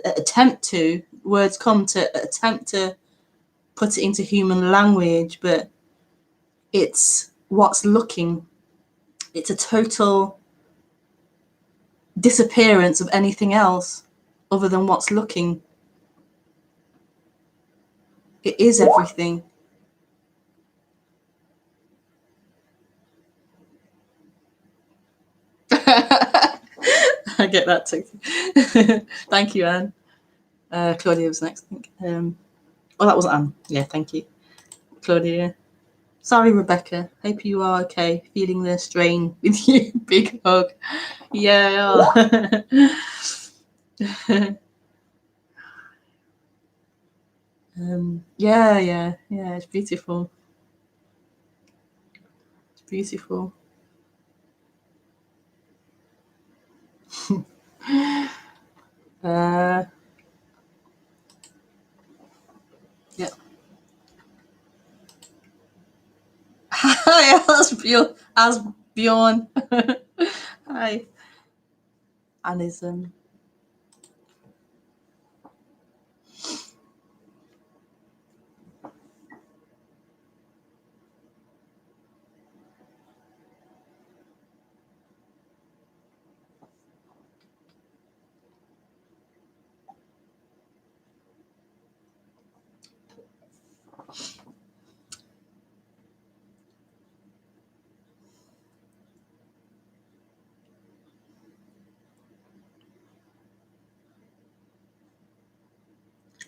A: attempt to. Words come to attempt to put it into human language, but it's what's looking. It's a total disappearance of anything else other than what's looking. It is everything. I get that too. Thank you, Anne. Claudia was next, I think. Oh, that was Anne. Yeah, thank you, Claudia. Sorry, Rebecca. Hope you are okay. Feeling the strain with you. Big hug. Yeah. Yeah. It's beautiful. It's beautiful. Yeah. Hi, as Bjorn. Hi. Anism.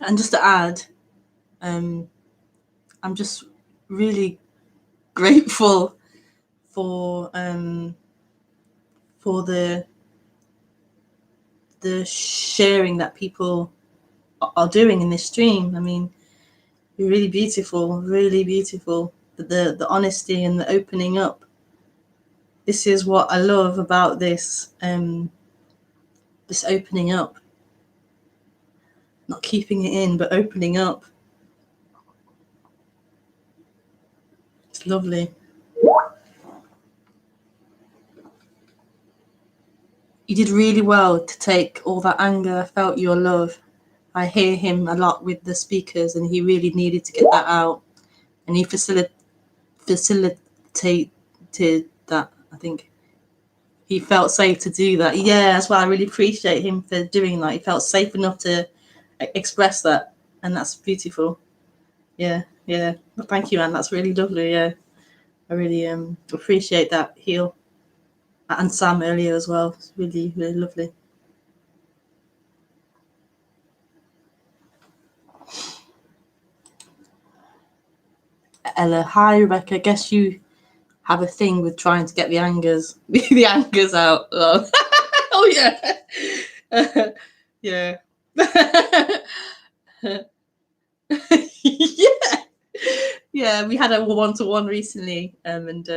A: And just to add, I'm just really grateful for the sharing that people are doing in this stream. I mean, really beautiful, really beautiful. The honesty and the opening up. This is what I love about this this opening up. Not keeping it in, but opening up. It's lovely. You did really well to take all that anger. I felt your love. I hear him a lot with the speakers, and he really needed to get that out. And he facilitated that. I think he felt safe to do that. Yeah, that's why I really appreciate him for doing that. He felt safe enough to express that, and that's beautiful. Yeah. Well, thank you, Anne. That's really lovely. Yeah, I really appreciate that. Heal. And Sam earlier as well. It's really, really lovely. Ella, hi Rebecca. Guess you have a thing with trying to get the angers out. Oh yeah. Yeah. Yeah. We had a one-to-one recently, and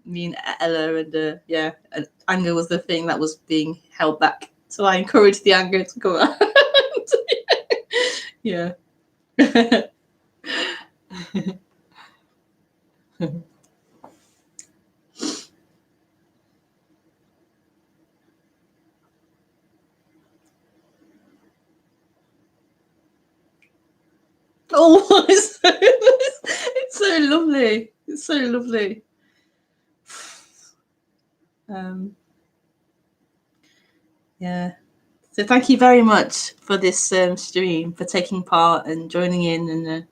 A: me and Ella, and yeah, and anger was the thing that was being held back. So I encouraged the anger to come out. Yeah. Oh, it's so lovely. It's so lovely. Yeah. So thank you very much for this stream, for taking part and joining in and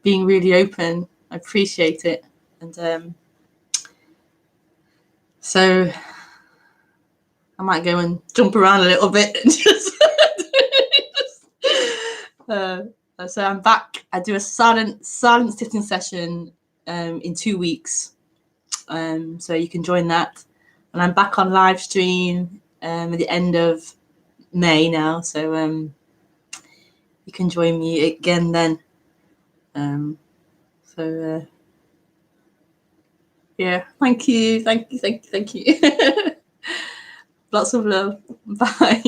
A: being really open. I appreciate it. And so I might go and jump around a little bit and so I'm back. I do a silent sitting session in 2 weeks. So you can join that. And I'm back on live stream at the end of May now. So you can join me again then. So yeah, thank you. Lots of love. Bye.